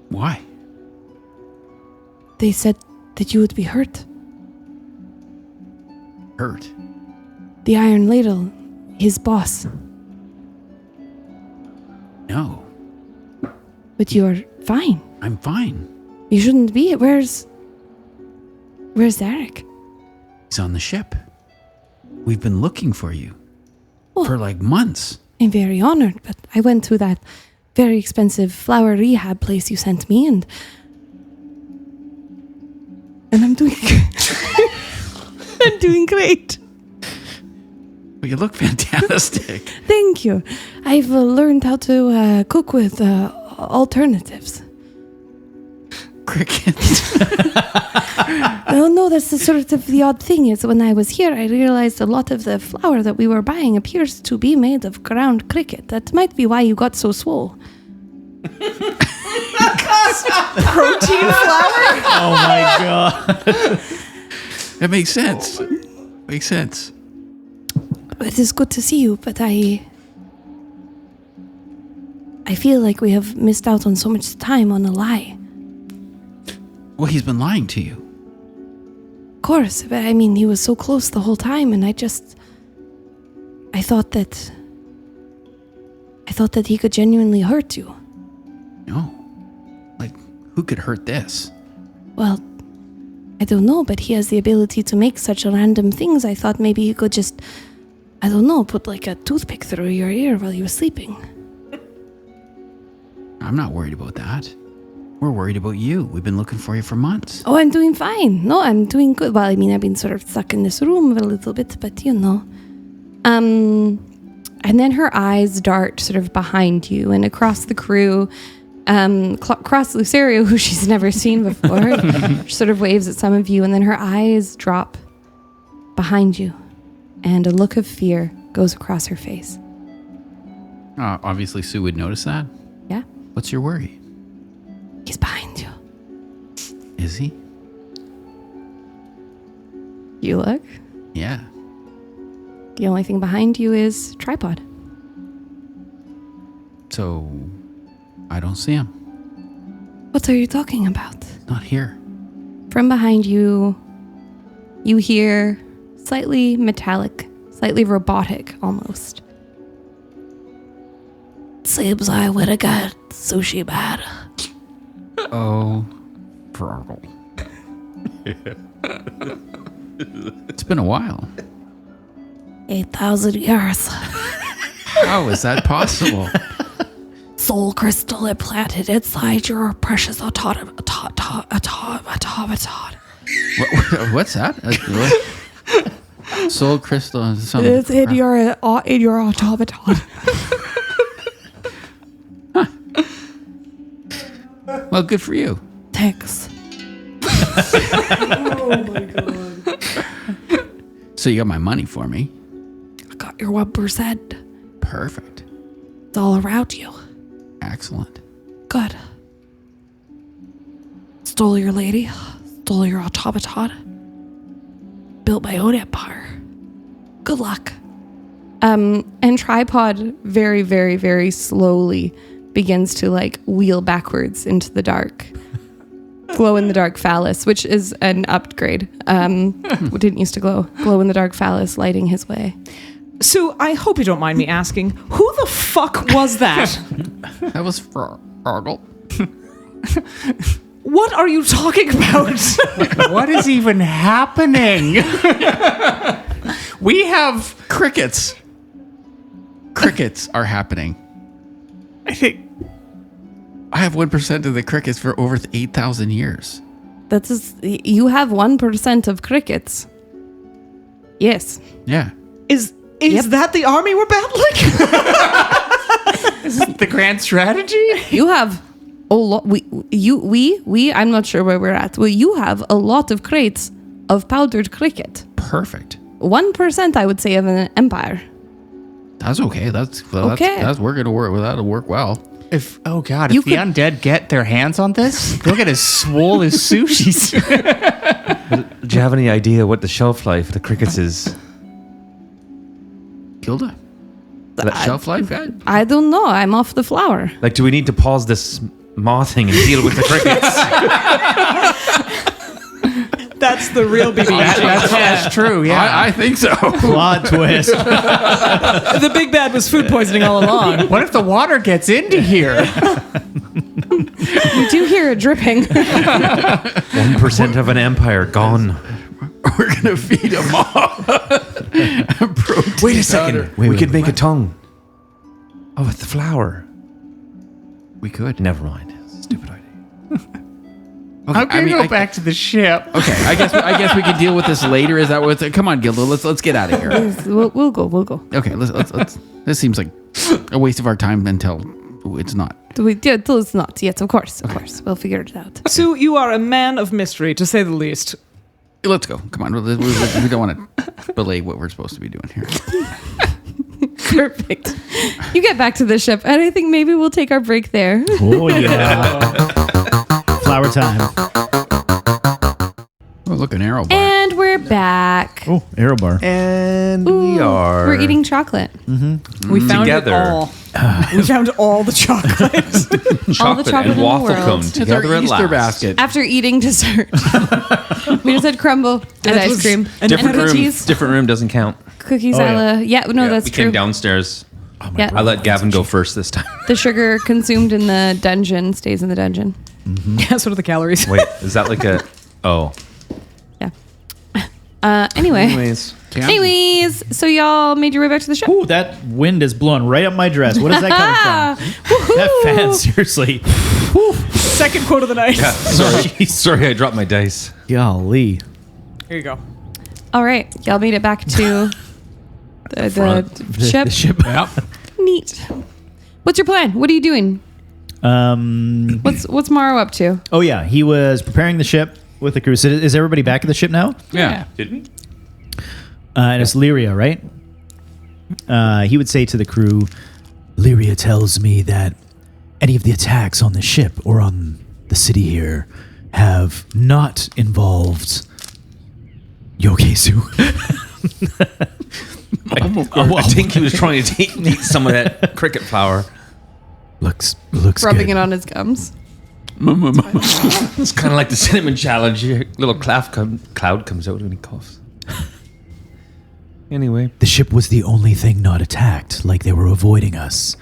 Why? They said that you would be hurt. Hurt? The Iron Ladle, his boss. No, But you're fine. I'm fine. You shouldn't be. Where's Eric? He's on the ship. We've been looking for you Oh. for like months. I'm very honored, but I went to that very expensive flower rehab place you sent me, and I'm doing I'm doing great. Well, you look fantastic. Thank you. I've learned how to cook with alternatives. Cricket. No, that's the sort of the odd thing is when I was here, I realized a lot of the flour that we were buying appears to be made of ground cricket. That might be why you got so swole. Protein flour? Oh, my God. That makes sense. Makes sense. It is good to see you, but I feel like we have missed out on so much time on a lie. Well, he's been lying to you. Of course, but I mean, he was so close the whole time, and I thought that he could genuinely hurt you. No. Like, who could hurt this? Well, I don't know, but he has the ability to make such random things. I thought maybe he could just, I don't know, put like a toothpick through your ear while you were sleeping. I'm not worried about that. We're worried about you. We've been looking for you for months. Oh, I'm doing fine. No, I'm doing good. Well, I mean, I've been sort of stuck in this room a little bit, but you know. And then her eyes dart sort of behind you and across the crew, across Lucerio, who she's never seen before. She sort of waves at some of you, and then her eyes drop behind you, and a look of fear goes across her face. Obviously, Sue would notice that. Yeah? What's your worry? He's behind you. Is he? You look. Yeah. The only thing behind you is tripod. So I don't see him. What are you talking about? Not here. From behind you, you hear slightly metallic, slightly robotic almost. Seems I would have got sushi bad. Oh, Froggle. It's been a while. 8,000 years. How is that possible? Soul crystal implanted inside your precious automaton. What's that? Soul crystal is something. It's in your automaton. Well, good for you. Thanks. So you got my money for me. I got your 1%. Perfect. It's all around you. Excellent. Good. Stole your lady. Stole your automaton. Built my own empire. Good luck. And Tripod very, very, very slowly begins to like wheel backwards into the dark. Glow in the dark phallus, which is an upgrade. Didn't used to glow. Glow in the dark phallus lighting his way. Sue, I hope you don't mind me asking, who the fuck was that? That was Froggle. What are you talking about? What is even happening? We have Crickets. Crickets are happening. I think I have 1% of the crickets for over 8,000 years. You have 1% of crickets. Yes. Yeah. Is that the army we're battling? Is this the grand strategy? You have a lot. We. I'm not sure where we're at. Well, you have a lot of crates of powdered cricket. Perfect. 1%, I would say, of an empire. That's okay. That's Okay. we're gonna work. That'll work well. If the could- undead get their hands on this, they'll get as swole as sushis. Do you have any idea what the shelf life of the crickets is? Gilda. That shelf life guy? I don't know. I'm off the flower. Like, do we need to pause this maw thing and deal with the crickets? That's the real BB. That's true, yeah. I think so. Plot twist. The big bad was food poisoning all along. What if the water gets into here? You do hear it dripping. 1% of an empire gone. We're gonna feed a mob. Wait a second. We could make a tongue. Oh, with the flour. We could. Never mind. Stupid idea. Okay, I'm gonna go back to the ship. Okay, I guess we can deal with this later. Is that what? Come on, Gilda. Let's get out of here. We'll go. Okay, let's. This seems like a waste of our time until it's not. It's not. Yes, of course. We'll figure it out. Sue, you are a man of mystery, to say the least. Let's go. Come on. We don't want to belay what we're supposed to be doing here. Perfect. You get back to the ship, and I think maybe we'll take our break there. Oh, yeah. Flower time. Oh, look, an arrow bar. And we're back. Oh, arrow bar. And Ooh, we are. We're eating chocolate. We found Together. it all. We found all the chocolate. All the chocolate in and the waffle world. cone It's together our at Easter last. basket. After eating dessert. We just had crumble and That ice was- cream. and Different room. cookies. Different room doesn't count. Cookies Oh, a la... Yeah, no, that's we true. came downstairs. Yeah. I let Gavin go first this time. The sugar consumed in the dungeon stays in the dungeon. Yeah, so do the calories. Wait, is that like a... Oh. Yeah. Anyway. Anyways. So y'all made your way back to the ship. Ooh, that wind is blowing right up my dress. What is that coming from? That fan, seriously. Second quote of the night. Sorry, I dropped my dice. Golly. Here you go. All right. Y'all made it back to the ship. The ship. Neat. What's your plan? What are you doing? What's Morrow up to? Oh, yeah. He was preparing the ship with the crew. So is everybody back at the ship now? Yeah. Did we? And it's Lyria, right? He would say to the crew, Lyria tells me that any of the attacks on the ship or on the city here have not involved Yokezu. I think he was trying to eat some of that cricket flour. Looks Rubbing good. it on his gums. It's kind of like the cinnamon challenge. A little cloud comes out when he coughs. Anyway. The ship was the only thing not attacked, like they were avoiding us.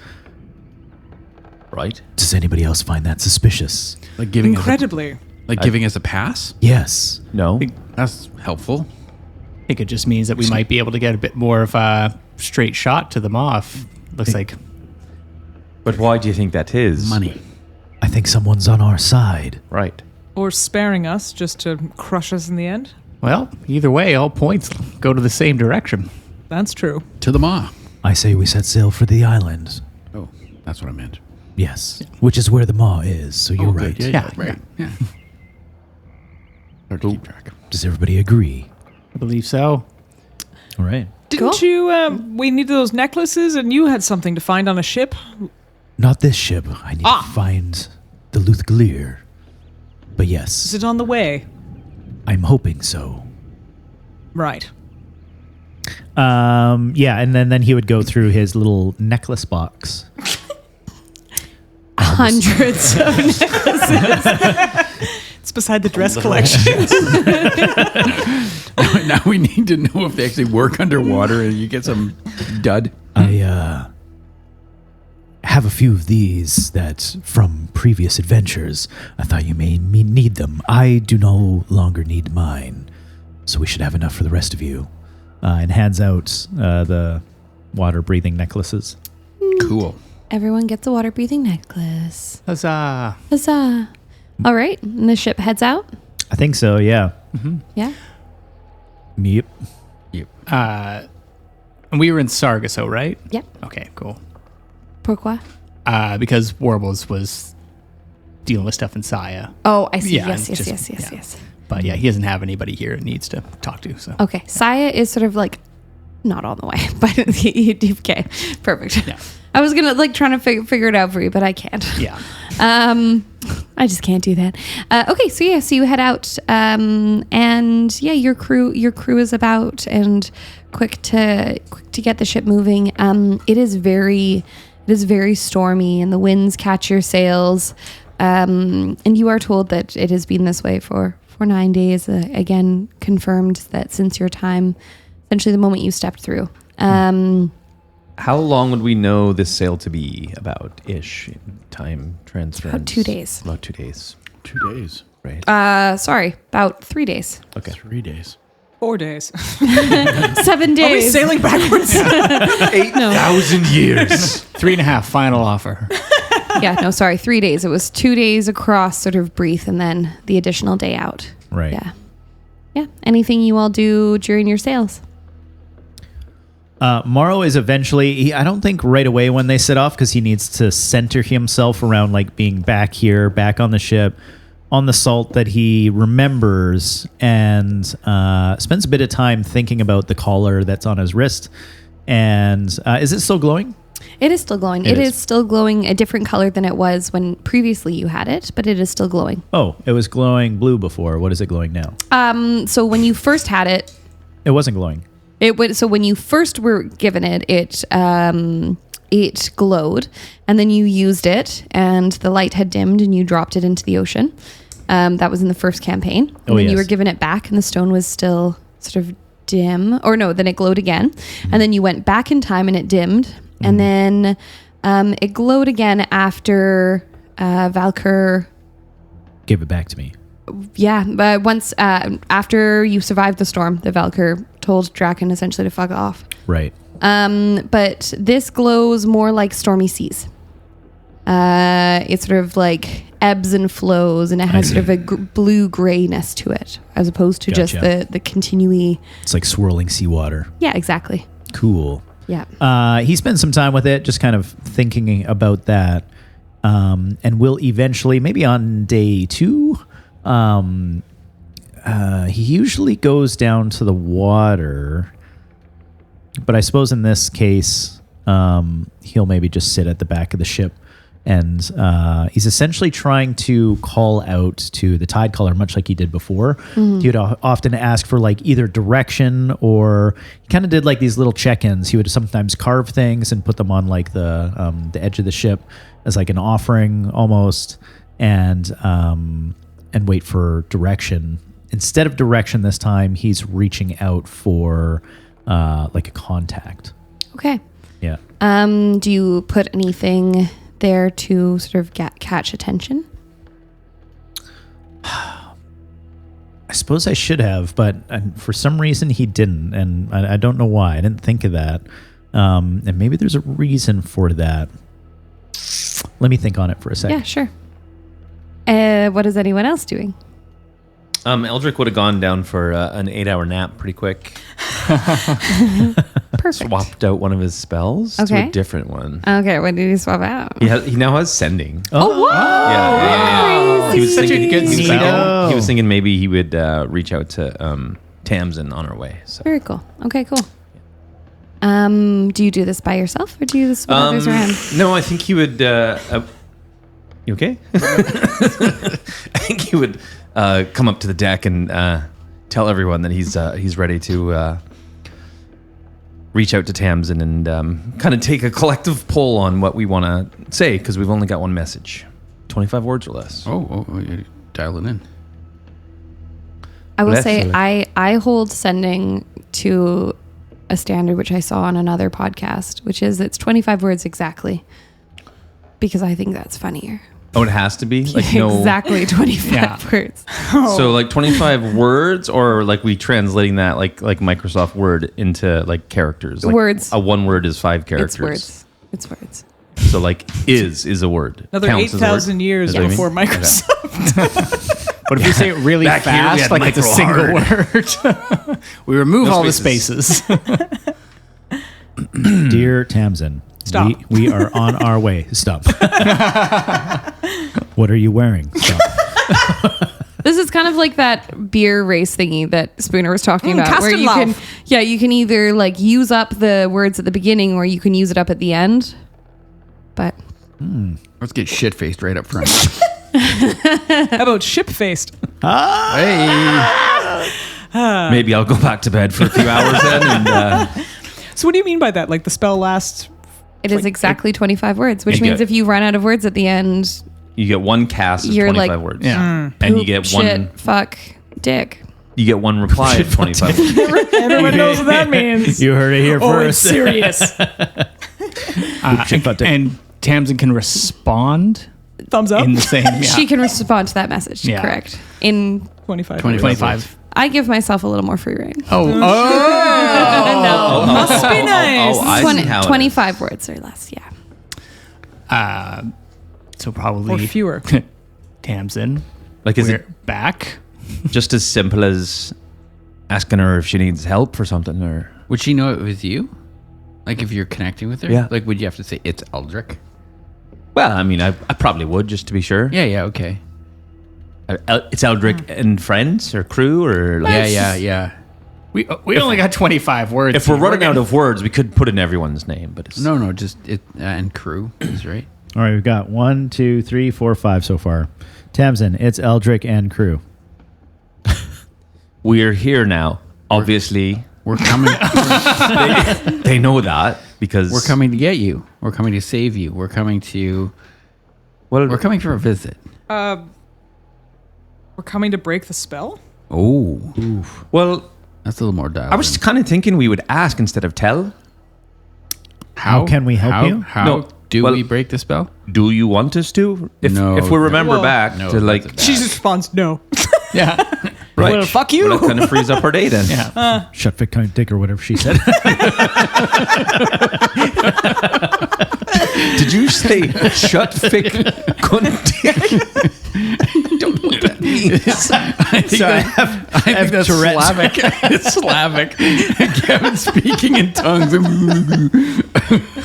Right. Does anybody else find that suspicious? Like giving Incredibly. giving us a pass. Yes. No. That's helpful. I think it just means that we might be able to get a bit more of a straight shot to them off. Looks like. But why do you think that is? Money. I think someone's on our side. Right. Or sparing us just to crush us in the end. Well, either way, all points go to the same direction. That's true. To the maw. I say we set sail for the island. Oh, that's what I meant. Yes. Which is where the maw is, so you're right. Good. Yeah. Right. Yeah. Hard to keep track. Does everybody agree? I believe so. All right. Didn't you, we needed those necklaces and you had something to find on a ship? Not this ship. I need to find the Luthglir. But Is yes, it on the way? I'm hoping so. Right. Yeah, and then he would go through his little necklace box. Hundreds of It's beside the dress collection. Now we need to know if they actually work underwater and you get some dud. I have a few of these that from previous adventures. I thought you may need them. I do no longer need mine, so we should have enough for the rest of you. And hands out the water-breathing necklaces. Cool. Everyone gets a water breathing necklace. Huzzah. Huzzah. All right. And the ship heads out. I think so, yeah. Yeah. Yep. And we were in Sargasso, right? Yep. Okay, cool. Pourquoi? Because Warbles was dealing with stuff in Saya. Oh, I see. Yeah, yes. just- yeah. Yes. But yeah, he doesn't have anybody here it needs to talk to. So Okay. Saya is sort of like not on the way, but okay. Perfect. Yeah. I was gonna like trying to figure it out for you, but I can't. yeah. I just can't do that. Okay, so you head out, and yeah, your crew is about and quick to get the ship moving. It is very stormy, and the winds catch your sails. And you are told that it has been this way for 9 days. Again, confirmed that since your time, essentially the moment you stepped through. How long would we know this sail to be about-ish in time transference? About 2 days. About 2 days. 2 days. Right. Sorry, about 3 days. Okay. 3 days. 4 days. 7 days. Are we sailing backwards? 8,000 years. 3.5 final offer. Yeah, no, sorry, 3 days. It was 2 days across sort of Breath and then the additional day out. Right. Yeah. Yeah. Anything you all do during your sails? Morrow is eventually, I don't think right away when they set off, because he needs to center himself around like being back here, back on the ship, on the salt that he remembers, and spends a bit of time thinking about the collar that's on his wrist. And is it still glowing? It is still glowing. It is still glowing a different color than it was when previously you had it, but it is still glowing. Oh, it was glowing blue before. What is it glowing now? So when you first had it, It wasn't glowing. so when you first were given it, it glowed, and then you used it, and the light had dimmed, and you dropped it into the ocean. That was in the first campaign. And then you were given it back, and the stone was still sort of dim. Or no, then it glowed again, and then you went back in time, and it dimmed, and then it glowed again after Valkyr. Give it back to me. Yeah, but once after you survived the storm, the Valkyr told Draken essentially to fuck off. Right. But this glows more like stormy seas. It's sort of like ebbs and flows, and it has sort of a blue grayness to it, as opposed to just the continually. It's like swirling seawater. Yeah, exactly. Cool. Yeah. He spends some time with it, just kind of thinking about that, and will eventually, maybe on day 2, he usually goes down to the water, but I suppose in this case, he'll maybe just sit at the back of the ship and he's essentially trying to call out to the tide caller, much like he did before. He would often ask for like either direction, or he kind of did like these little check-ins. He would sometimes carve things and put them on like the edge of the ship as like an offering almost, and wait for direction. Instead of direction this time, he's reaching out for like a contact. Okay. Yeah. Do you put anything there to sort of catch attention? I suppose I should have, but for some reason he didn't, and I don't know why. I didn't think of that. And maybe there's a reason for that. Let me think on it for a second. Yeah, sure. What is anyone else doing? Eldric would have gone down for an 8-hour nap pretty quick. Perfect. Swapped out one of his spells to Okay. a different one. Okay, what did you swap out? He now has sending. Oh, wow. Yeah. He was Such a thinking, good spell. he was thinking maybe he would reach out to Tamsin on her way. So. Very cool. Okay, cool. Do you do this by yourself, or do you do this with others around? No, I think he would. You okay? I think he would come up to the deck and tell everyone that he's ready to reach out to Tamsin and kind of take a collective poll on what we want to say, because we've only got one message, 25 words or less. Oh, you dial it in. I will Let's say do it. I hold sending to a standard which I saw on another podcast, which is it's 25 words exactly, because I think that's funnier. Oh, it has to be like no. Exactly 25 words. So like 25 words, or like we translating that like Microsoft Word into like characters. Like Words. A one word is 5 characters. It's words. It's words. So like is a word. Another Counts as a word. 8,000 years Is that what you before mean? Microsoft. What if you say it really Back here we fast, had like it's a single word? We remove No all spaces. the spaces. Dear Tamsin, Stop. We are on our way. Stop. What are you wearing? Stop. This is kind of like that beer race thingy that Spooner was talking about, where custom you can, love. you can either like use up the words at the beginning, or you can use it up at the end. But Let's get shit faced right up front. How about ship-faced? Hey. Maybe I'll go back to bed for a few hours then. And So what do you mean by that? Like the spell lasts... it is exactly 25 words, which You means get- if you run out of words at the end, you get one cast of You're 25 like- words. Yeah. And you poop, get shit, one. fuck, dick. You get one reply of 25 words. Everyone knows what that means. You heard it here Oh, it's first. serious. And Tamsin can respond Thumbs up. in the same. Yeah. She can respond to that message. Yeah. Correct. In 25. 25. I give myself a little more free reign. Oh. No. Must be nice. Oh, I see how it is. 25 words or less. Yeah. So Or probably fewer. Tamsin. Like, is We're it back? just as simple as asking her if she needs help for something, or Would she know it was you? Like if you're connecting with her? Yeah. Like would you have to say it's Eldric? well, I mean, I probably would, just to be sure. Yeah, okay. It's Eldric and friends or crew, or like, Yeah. We only got 25 words. if we're running out of words, we could put in everyone's name, but it's No, just it and crew is right. All right, we've got 1, 2, 3, 4, 5 so far. Tamsin, it's Eldric and crew. we're here now. Obviously, We're coming. they know that because We're coming to get you. We're coming to save you. We're coming to. Well, We're coming for a visit. We're coming to break the spell? Oh, well, that's a little more dialed. I was kind of thinking we would ask instead of tell. How can we help you? How No, do well- we break the spell? Do you want us to? No. If we remember Well, back no, to like, that's a She just responds, no. Yeah. right? Well, fuck you. Well, that kind of frees up our day then. Yeah. Shut Vic Count Dick or whatever she said. Did you say shut fic cunt? Don't know what that means. I think that's Tourette's. Slavic. It's Slavic. Kevin speaking in tongues.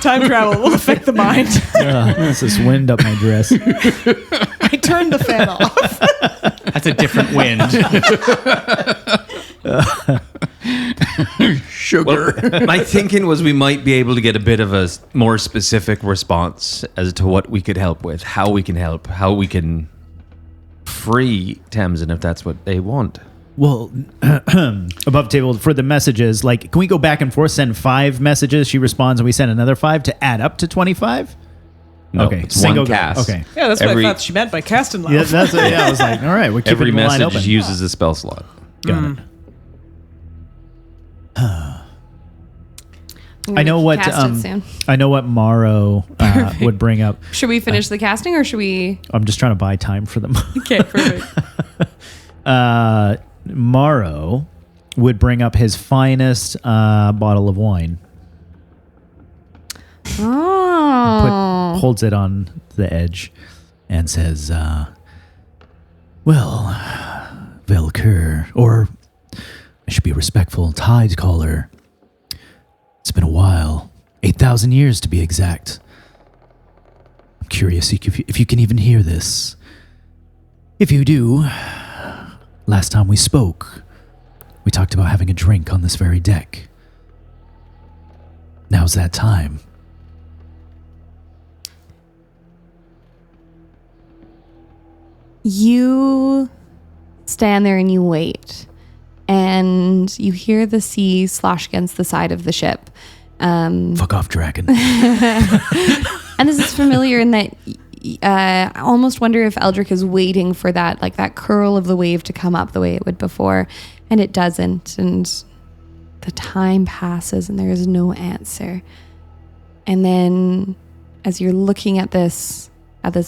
Time travel will affect the mind. It's this wind up my dress. I turned the fan off. That's a different wind. Sugar. Well, my thinking was we might be able to get a bit of a more specific response as to what we could help with, how we can help, how we can free Tamsin if that's what they want. Well, above table for the messages, like, can we go back and forth, send 5 messages, she responds, and we send another 5 to add up to 25? No, Okay, it's one cast. Okay. Yeah, that's what Every- I thought she meant by casting love. Yeah, that's it. Yeah, I was like, all right, we're keeping Every the line message open. uses a spell slot. Got it. I'm I know gonna what cast it soon. I know what Morrow would bring up. Should we finish the casting or should we? I'm just trying to buy time for them. Okay, perfect. Morrow would bring up his finest bottle of wine. Oh. Holds it on the edge and says, well, Velkur, or I should be respectful, Tide Caller. It's been a while. 8,000 years to be exact. I'm curious if you can even hear this. If you do, last time we spoke, we talked about having a drink on this very deck. Now's that time. You stand there and you wait, and you hear the sea slosh against the side of the ship. Fuck off, dragon. And this is familiar in that I almost wonder if Eldric is waiting for that, like that curl of the wave to come up the way it would before, and it doesn't. And the time passes and there is no answer. And then as you're looking at this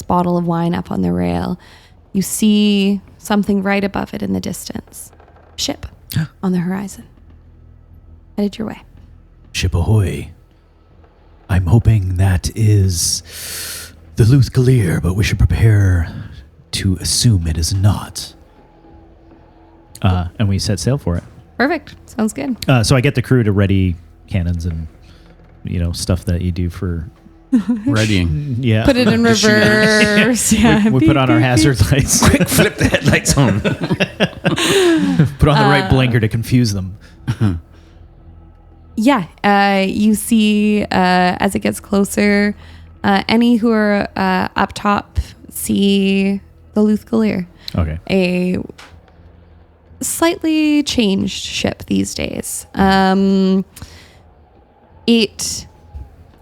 bottle of wine up on the rail, you see something right above it in the distance. Ship on the horizon. Headed your way. Ship ahoy. I'm hoping that is the Luthgalir, but we should prepare to assume it is not. And we set sail for it. Perfect. Sounds good. So I get the crew to ready cannons and, stuff that you do for, Readying. yeah. Put it in reverse. Yeah. We put on our hazard lights. Quick, flip the headlights on. Put on the right blinker to confuse them. Yeah, you see as it gets closer, any who are up top see the Luthgalir, Okay. a slightly changed ship these days.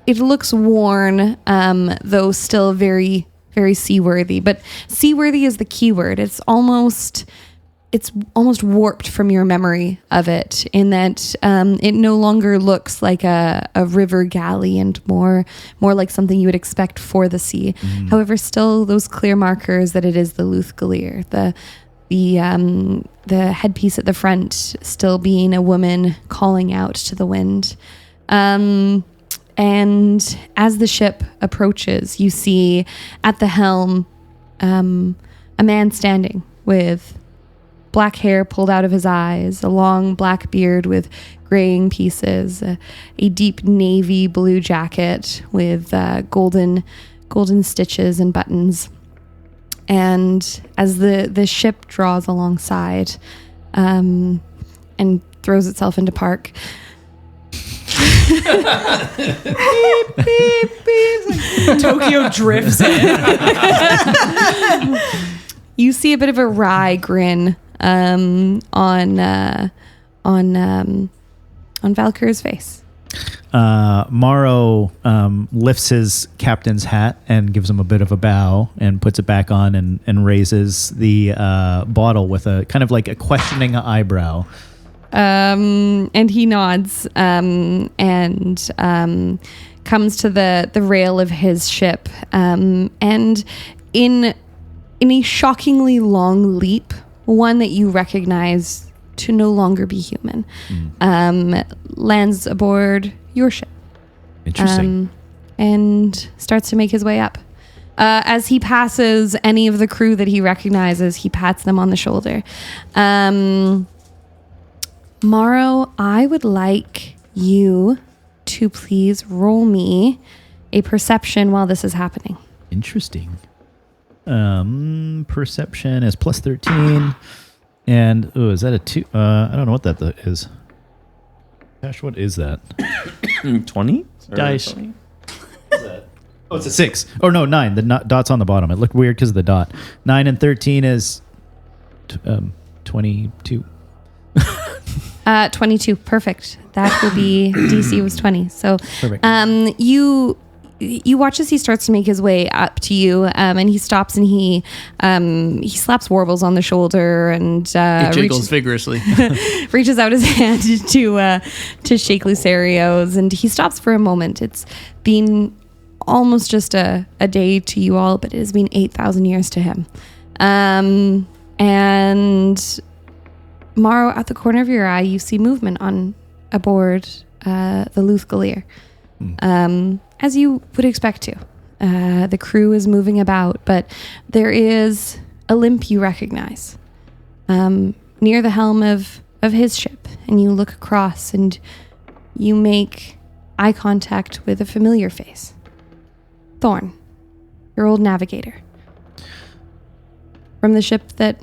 It looks worn, though still very, very seaworthy. But seaworthy is the key word. It's almost warped from your memory of it, in that it no longer looks like a river galley and more like something you would expect for the sea. However, still those clear markers that it is the Luthgalir, the headpiece at the front still being a woman calling out to the wind. And as the ship approaches, you see at the helm a man standing with black hair pulled out of his eyes, a long black beard with graying pieces, a deep navy blue jacket with golden stitches and buttons. And as the ship draws alongside and throws itself into park, Tokyo drifts in. you see a bit of a wry grin on Valkyr's face. Morrow lifts his captain's hat and gives him a bit of a bow and puts it back on and raises the bottle with a kind of like a questioning eyebrow. And he nods and comes to the rail of his ship. And in a shockingly long leap, one that you recognize to no longer be human, lands aboard your ship. Interesting. And starts to make his way up. As he passes any of the crew that he recognizes, he pats them on the shoulder. Morrow, I would like you to please roll me a perception while this is happening. Interesting. Perception is plus 13. And, is that a 2? I don't know what that is. Gosh, what is that? 20? Dice. Oh, it's a 6. Oh, no, 9. The dot's on the bottom. It looked weird because of the dot. 9 and 13 is 22. 22. Perfect. That will be DC was 20. So Perfect. you watch as he starts to make his way up to you, and he stops and he slaps Warbles on the shoulder and It jiggles vigorously. reaches out his hand to shake Lucerio's, and he stops for a moment. It's been almost just a day to you all, but it has been 8,000 years to him. And Morrow, at the corner of your eye, you see movement on aboard the Luthgalier. As you would expect to. The crew is moving about, but there is a limp you recognize near the helm of his ship, and you look across and you make eye contact with a familiar face. Thorn, your old navigator. From the ship that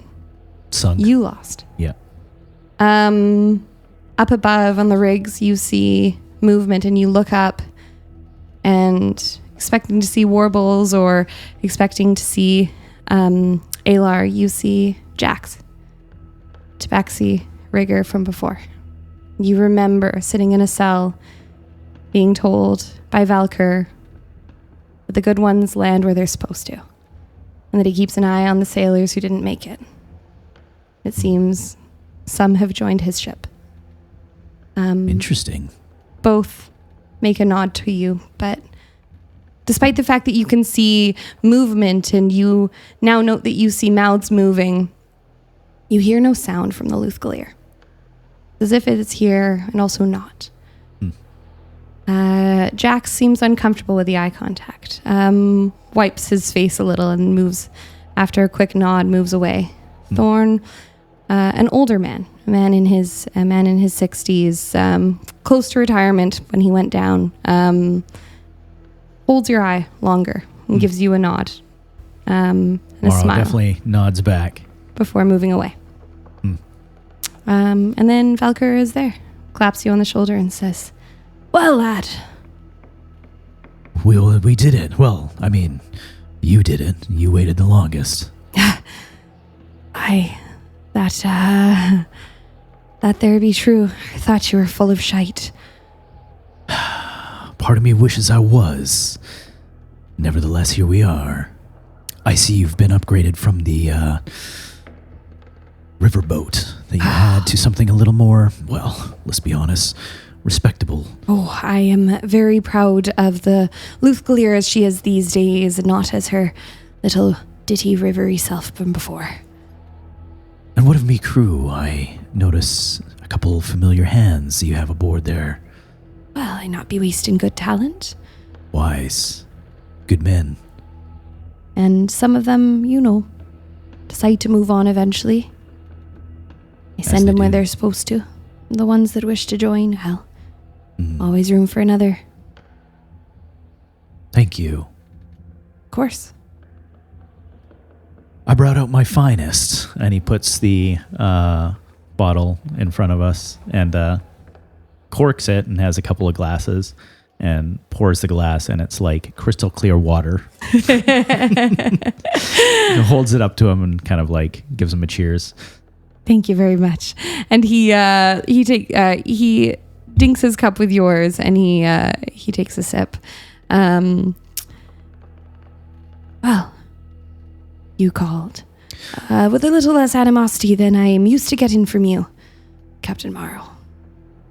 Sunk. you lost. Yeah. Up above on the rigs, you see movement, and you look up and expecting to see Warbles or expecting to see Alar, you see Jax, Tabaxi rigger from before. You remember sitting in a cell being told by Valkyr that the good ones land where they're supposed to, and that he keeps an eye on the sailors who didn't make it. It seems some have joined his ship. Interesting. Both make a nod to you, but despite the fact that you can see movement and you now note that you see mouths moving, you hear no sound from the Luthgalier. As if it is here and also not. Jax seems uncomfortable with the eye contact. Wipes his face a little and moves, after a quick nod, moves away. Thorn, an older man, a man in his 60s, close to retirement when he went down, holds your eye longer and gives you a nod and a Morrow smile definitely nods back. before moving away. And then Valkyr is there, claps you on the shoulder and says, "Well, lad." We did it. Well, I mean, you did it. You waited the longest. That there be true. I thought you were full of shite. Part of me wishes I was. Nevertheless, here we are. I see you've been upgraded from the riverboat that you had to something a little more, well, let's be honest, respectable. Oh, I am very proud of the Luthgalier as she is these days, not as her little ditty rivery self from before. And what of me crew? I notice a couple familiar hands you have aboard there. Well, I not be wasting good talent. Wise. Good men. And some of them, decide to move on eventually. I send they them where do. they're supposed to. The ones that wish to join, hell, always room for another. Thank you. Of course. I brought out my finest. And he puts the bottle in front of us and corks it and has a couple of glasses and pours the glass, and it's like crystal clear water. And holds it up to him and kind of like gives him a cheers. Thank you very much. And he dinks his cup with yours, and he takes a sip. Well, you called with a little less animosity than I am used to getting from you, Captain Morrow.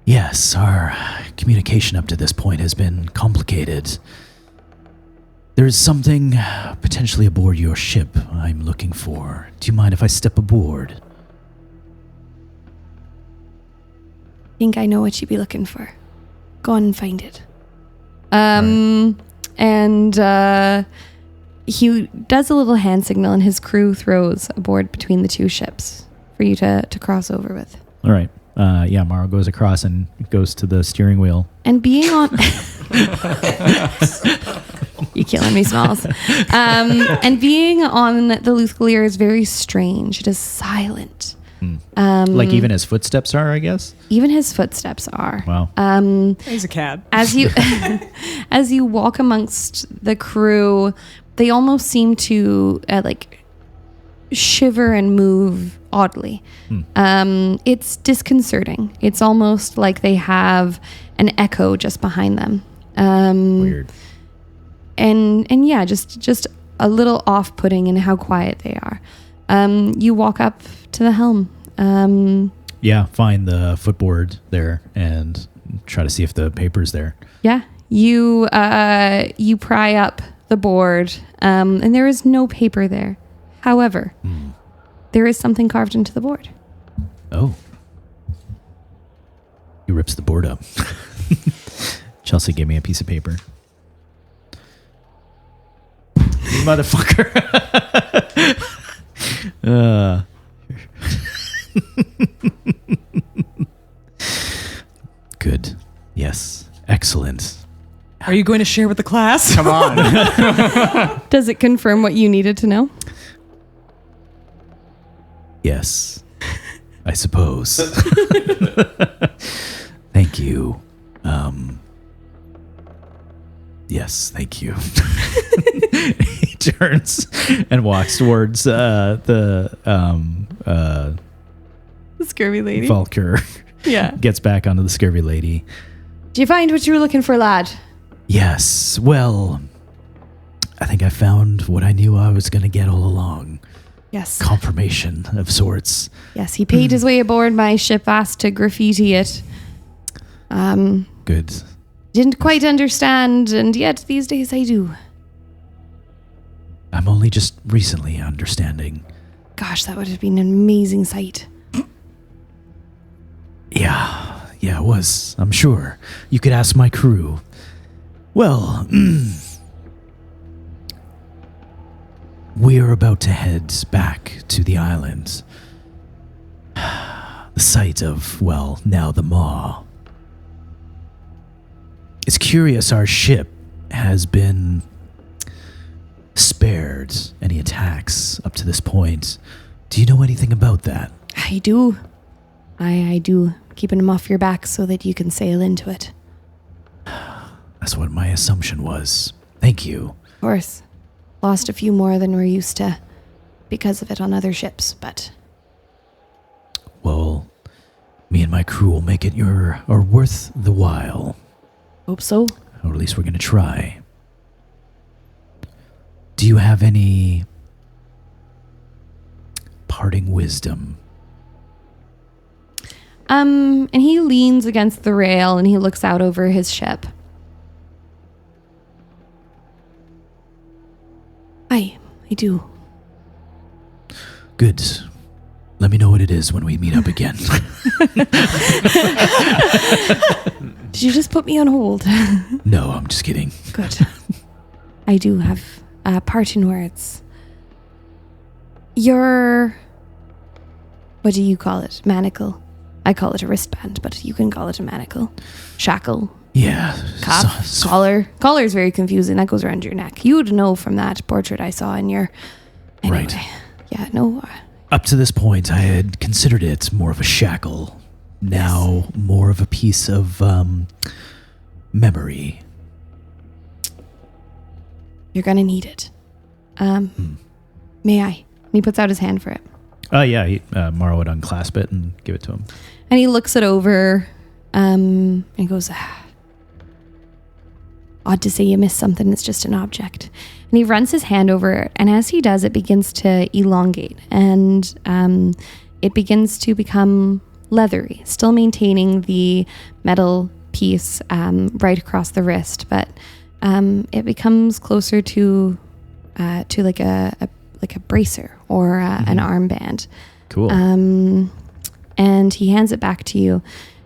Yes, our communication up to this point has been complicated. There is something potentially aboard your ship I'm looking for. Do you mind if I step aboard? I think I know what you'd be looking for. Go on and find it. And he does a little hand signal, and his crew throws a board between the two ships for you to cross over with. All right. Morrow goes across and goes to the steering wheel. And being on... You killing me, Smalls. And being on the Luthgalier is very strange. It is silent. Like even his footsteps are, I guess. Even his footsteps are. Wow. He's a cat. As you as you walk amongst the crew, they almost seem to like shiver and move oddly. It's disconcerting. It's almost like they have an echo just behind them. Weird. And yeah, just a little off-putting in how quiet they are. You walk up to the helm. Yeah, find the footboard there and try to see if the paper's there. Yeah, you pry up the board, and there is no paper there. However, there is something carved into the board. Oh. He rips the board up. Chelsea gave me a piece of paper. You motherfucker. Good. Yes. Excellent. Are you going to share with the class? Come on. Does it confirm what you needed to know? Yes, I suppose. Thank you. Yes, thank you. He turns and walks towards the Scurvy Lady. Valkyr. Yeah. Gets back onto the Scurvy Lady. Do you find what you were looking for, lad? Yes, well, I think I found what I knew I was going to get all along. Yes. Confirmation of sorts. Yes, he paid his way aboard my ship, asked to graffiti it. Good. Didn't quite understand, and yet these days I do. I'm only just recently understanding. Gosh, that would have been an amazing sight. Yeah, it was, I'm sure. You could ask my crew. Well, we're about to head back to the island. The site of, well, now the Maw. It's curious our ship has been spared any attacks up to this point. Do you know anything about that? I do. I do. Keeping them off your back so that you can sail into it. That's what my assumption was. Thank you. Of course. Lost a few more than we're used to because of it on other ships, but... Well, me and my crew will make it or worth the while. Hope so. Or at least we're going to try. Do you have any parting wisdom? And he leans against the rail and he looks out over his ship. I do. Good. Let me know what it is when we meet up again. Did you just put me on hold? No, I'm just kidding. Good. I do have parting words. Your... What do you call it? Manacle. I call it a wristband, but you can call it a manacle. Shackle. Yeah. Cuff. Collar. Collar is very confusing. That goes around your neck. You would know from that portrait I saw in your... Anyway. Right. Yeah, no... Up to this point, I had considered it more of a shackle. Now, more of a piece of memory. You're gonna need it. May I? And he puts out his hand for it. Yeah, Morrow would unclasp it and give it to him. And he looks it over and he goes, odd to say you missed something. It's just an object. And he runs his hand over it. And as he does, it begins to elongate. And it begins to become leathery, still maintaining the metal piece right across the wrist. But it becomes closer to like a bracer or an armband. Cool. And he hands it back to you.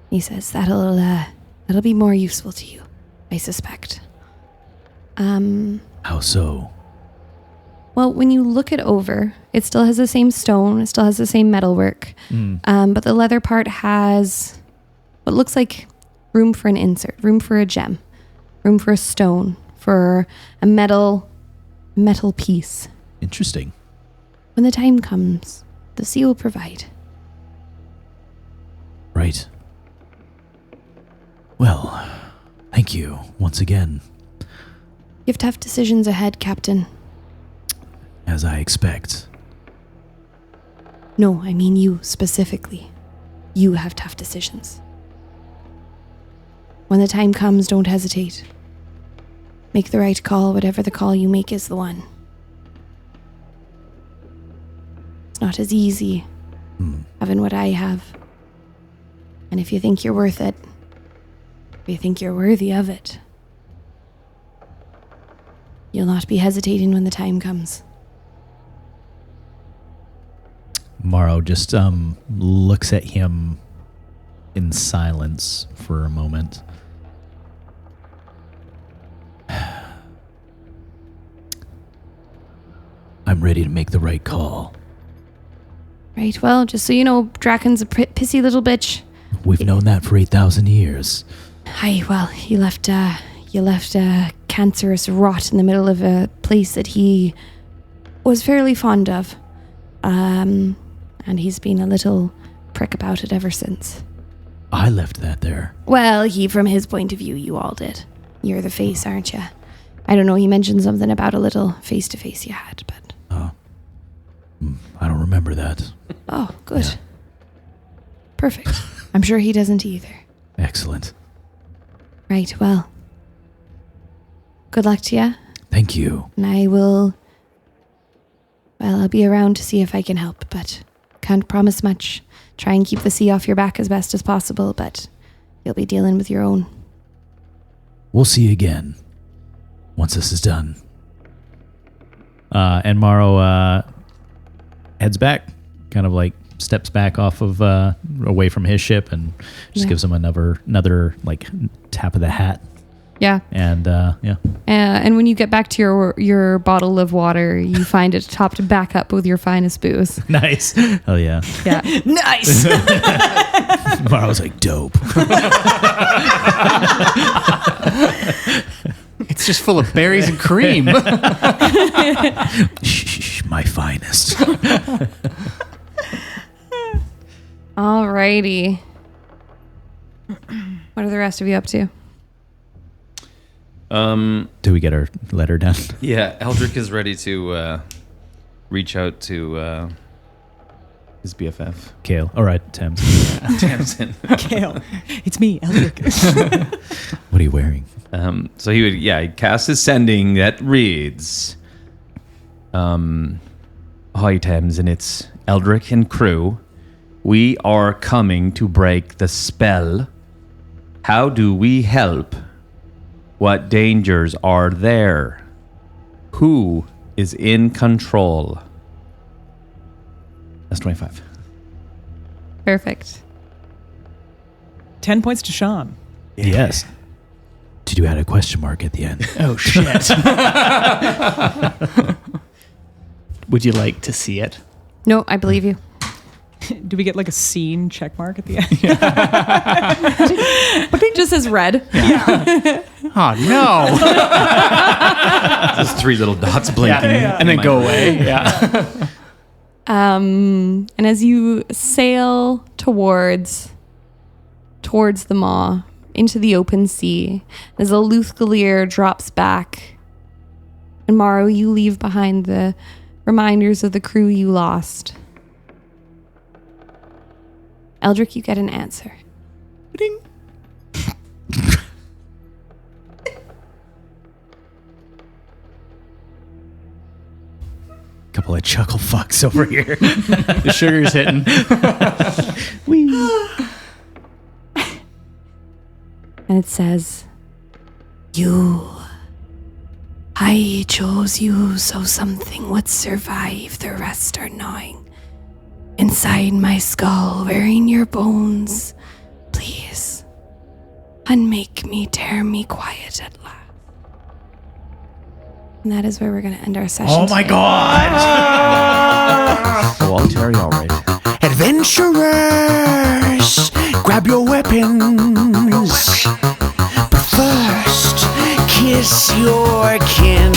He says, that'll be more useful to you, I suspect. How so? Well, when you look it over, it still has the same stone. It still has the same metalwork. But the leather part has what looks like room for an insert, room for a gem, room for a stone, for a metal piece. Interesting. When the time comes, the sea will provide. Right. Well, thank you once again, You have tough decisions ahead, Captain. as I expect. No, I mean you specifically. You have tough decisions. When the time comes, don't hesitate. Make the right call, whatever the call you make is the one. It's not as easy having what I have. And if you think you're worth it, if you think you're worthy of it, you'll not be hesitating when the time comes. Morrow just looks at him in silence for a moment. I'm ready to make the right call. Right, well, just so you know, Draken's a pissy little bitch. We've known that for 8,000 years. Aye, well, you left a cancerous rot in the middle of a place that he was fairly fond of. And he's been a little prick about it ever since. I left that there. Well, from his point of view, you all did. You're the face, aren't you? I don't know, he mentioned something about a little face-to-face you had, but... I don't remember that. Oh, good. Yeah. Perfect. I'm sure he doesn't either. Excellent. Right, well. Good luck to you. Thank you. And I will... Well, I'll be around to see if I can help, but can't promise much. Try and keep the sea off your back as best as possible, but you'll be dealing with your own. We'll see you again once this is done. And Morrow heads back, kind of like steps back off of away from his ship and just gives him another like tap of the hat. Yeah. And and when you get back to your bottle of water, you find it topped back up with your finest booze. Nice. Hell yeah. Yeah. Nice. Morrow's like, dope. It's just full of berries and cream. Shh, my finest. Alrighty. What are the rest of you up to? Do we get our letter done? Yeah, Eldric is ready to reach out to his BFF. Kale. All right, Thames. Tamsin. Kale. It's me, Eldric. What are you wearing? So he'd cast his sending that reads, Hi Thames, and it's Eldric and crew. We are coming to break the spell. How do we help? What dangers are there? Who is in control? That's 25. Perfect. 10 points to Sean. Yes. Did you add a question mark at the end? Oh, shit. Would you like to see it? No, I believe you. Do we get like a scene check mark at the end? But it just says red. Oh, no. There's 3 little dots blinking. And then go away. Yeah. And as you sail towards the maw into the open sea, as the Luthgalier drops back, and Morrow, you leave behind the reminders of the crew you lost. Eldric, you get an answer. Ding. Couple of chuckle fucks over here. The sugar's hitting. And it says, I chose you so something would survive, the rest are gnawing inside my skull, wearing your bones. Please, unmake me, tear me quiet at last. And that is where we're going to end our session. Oh my today. god! Oh, I'll Terry, all right. Adventurers, grab your weapons. But first, kiss your kin.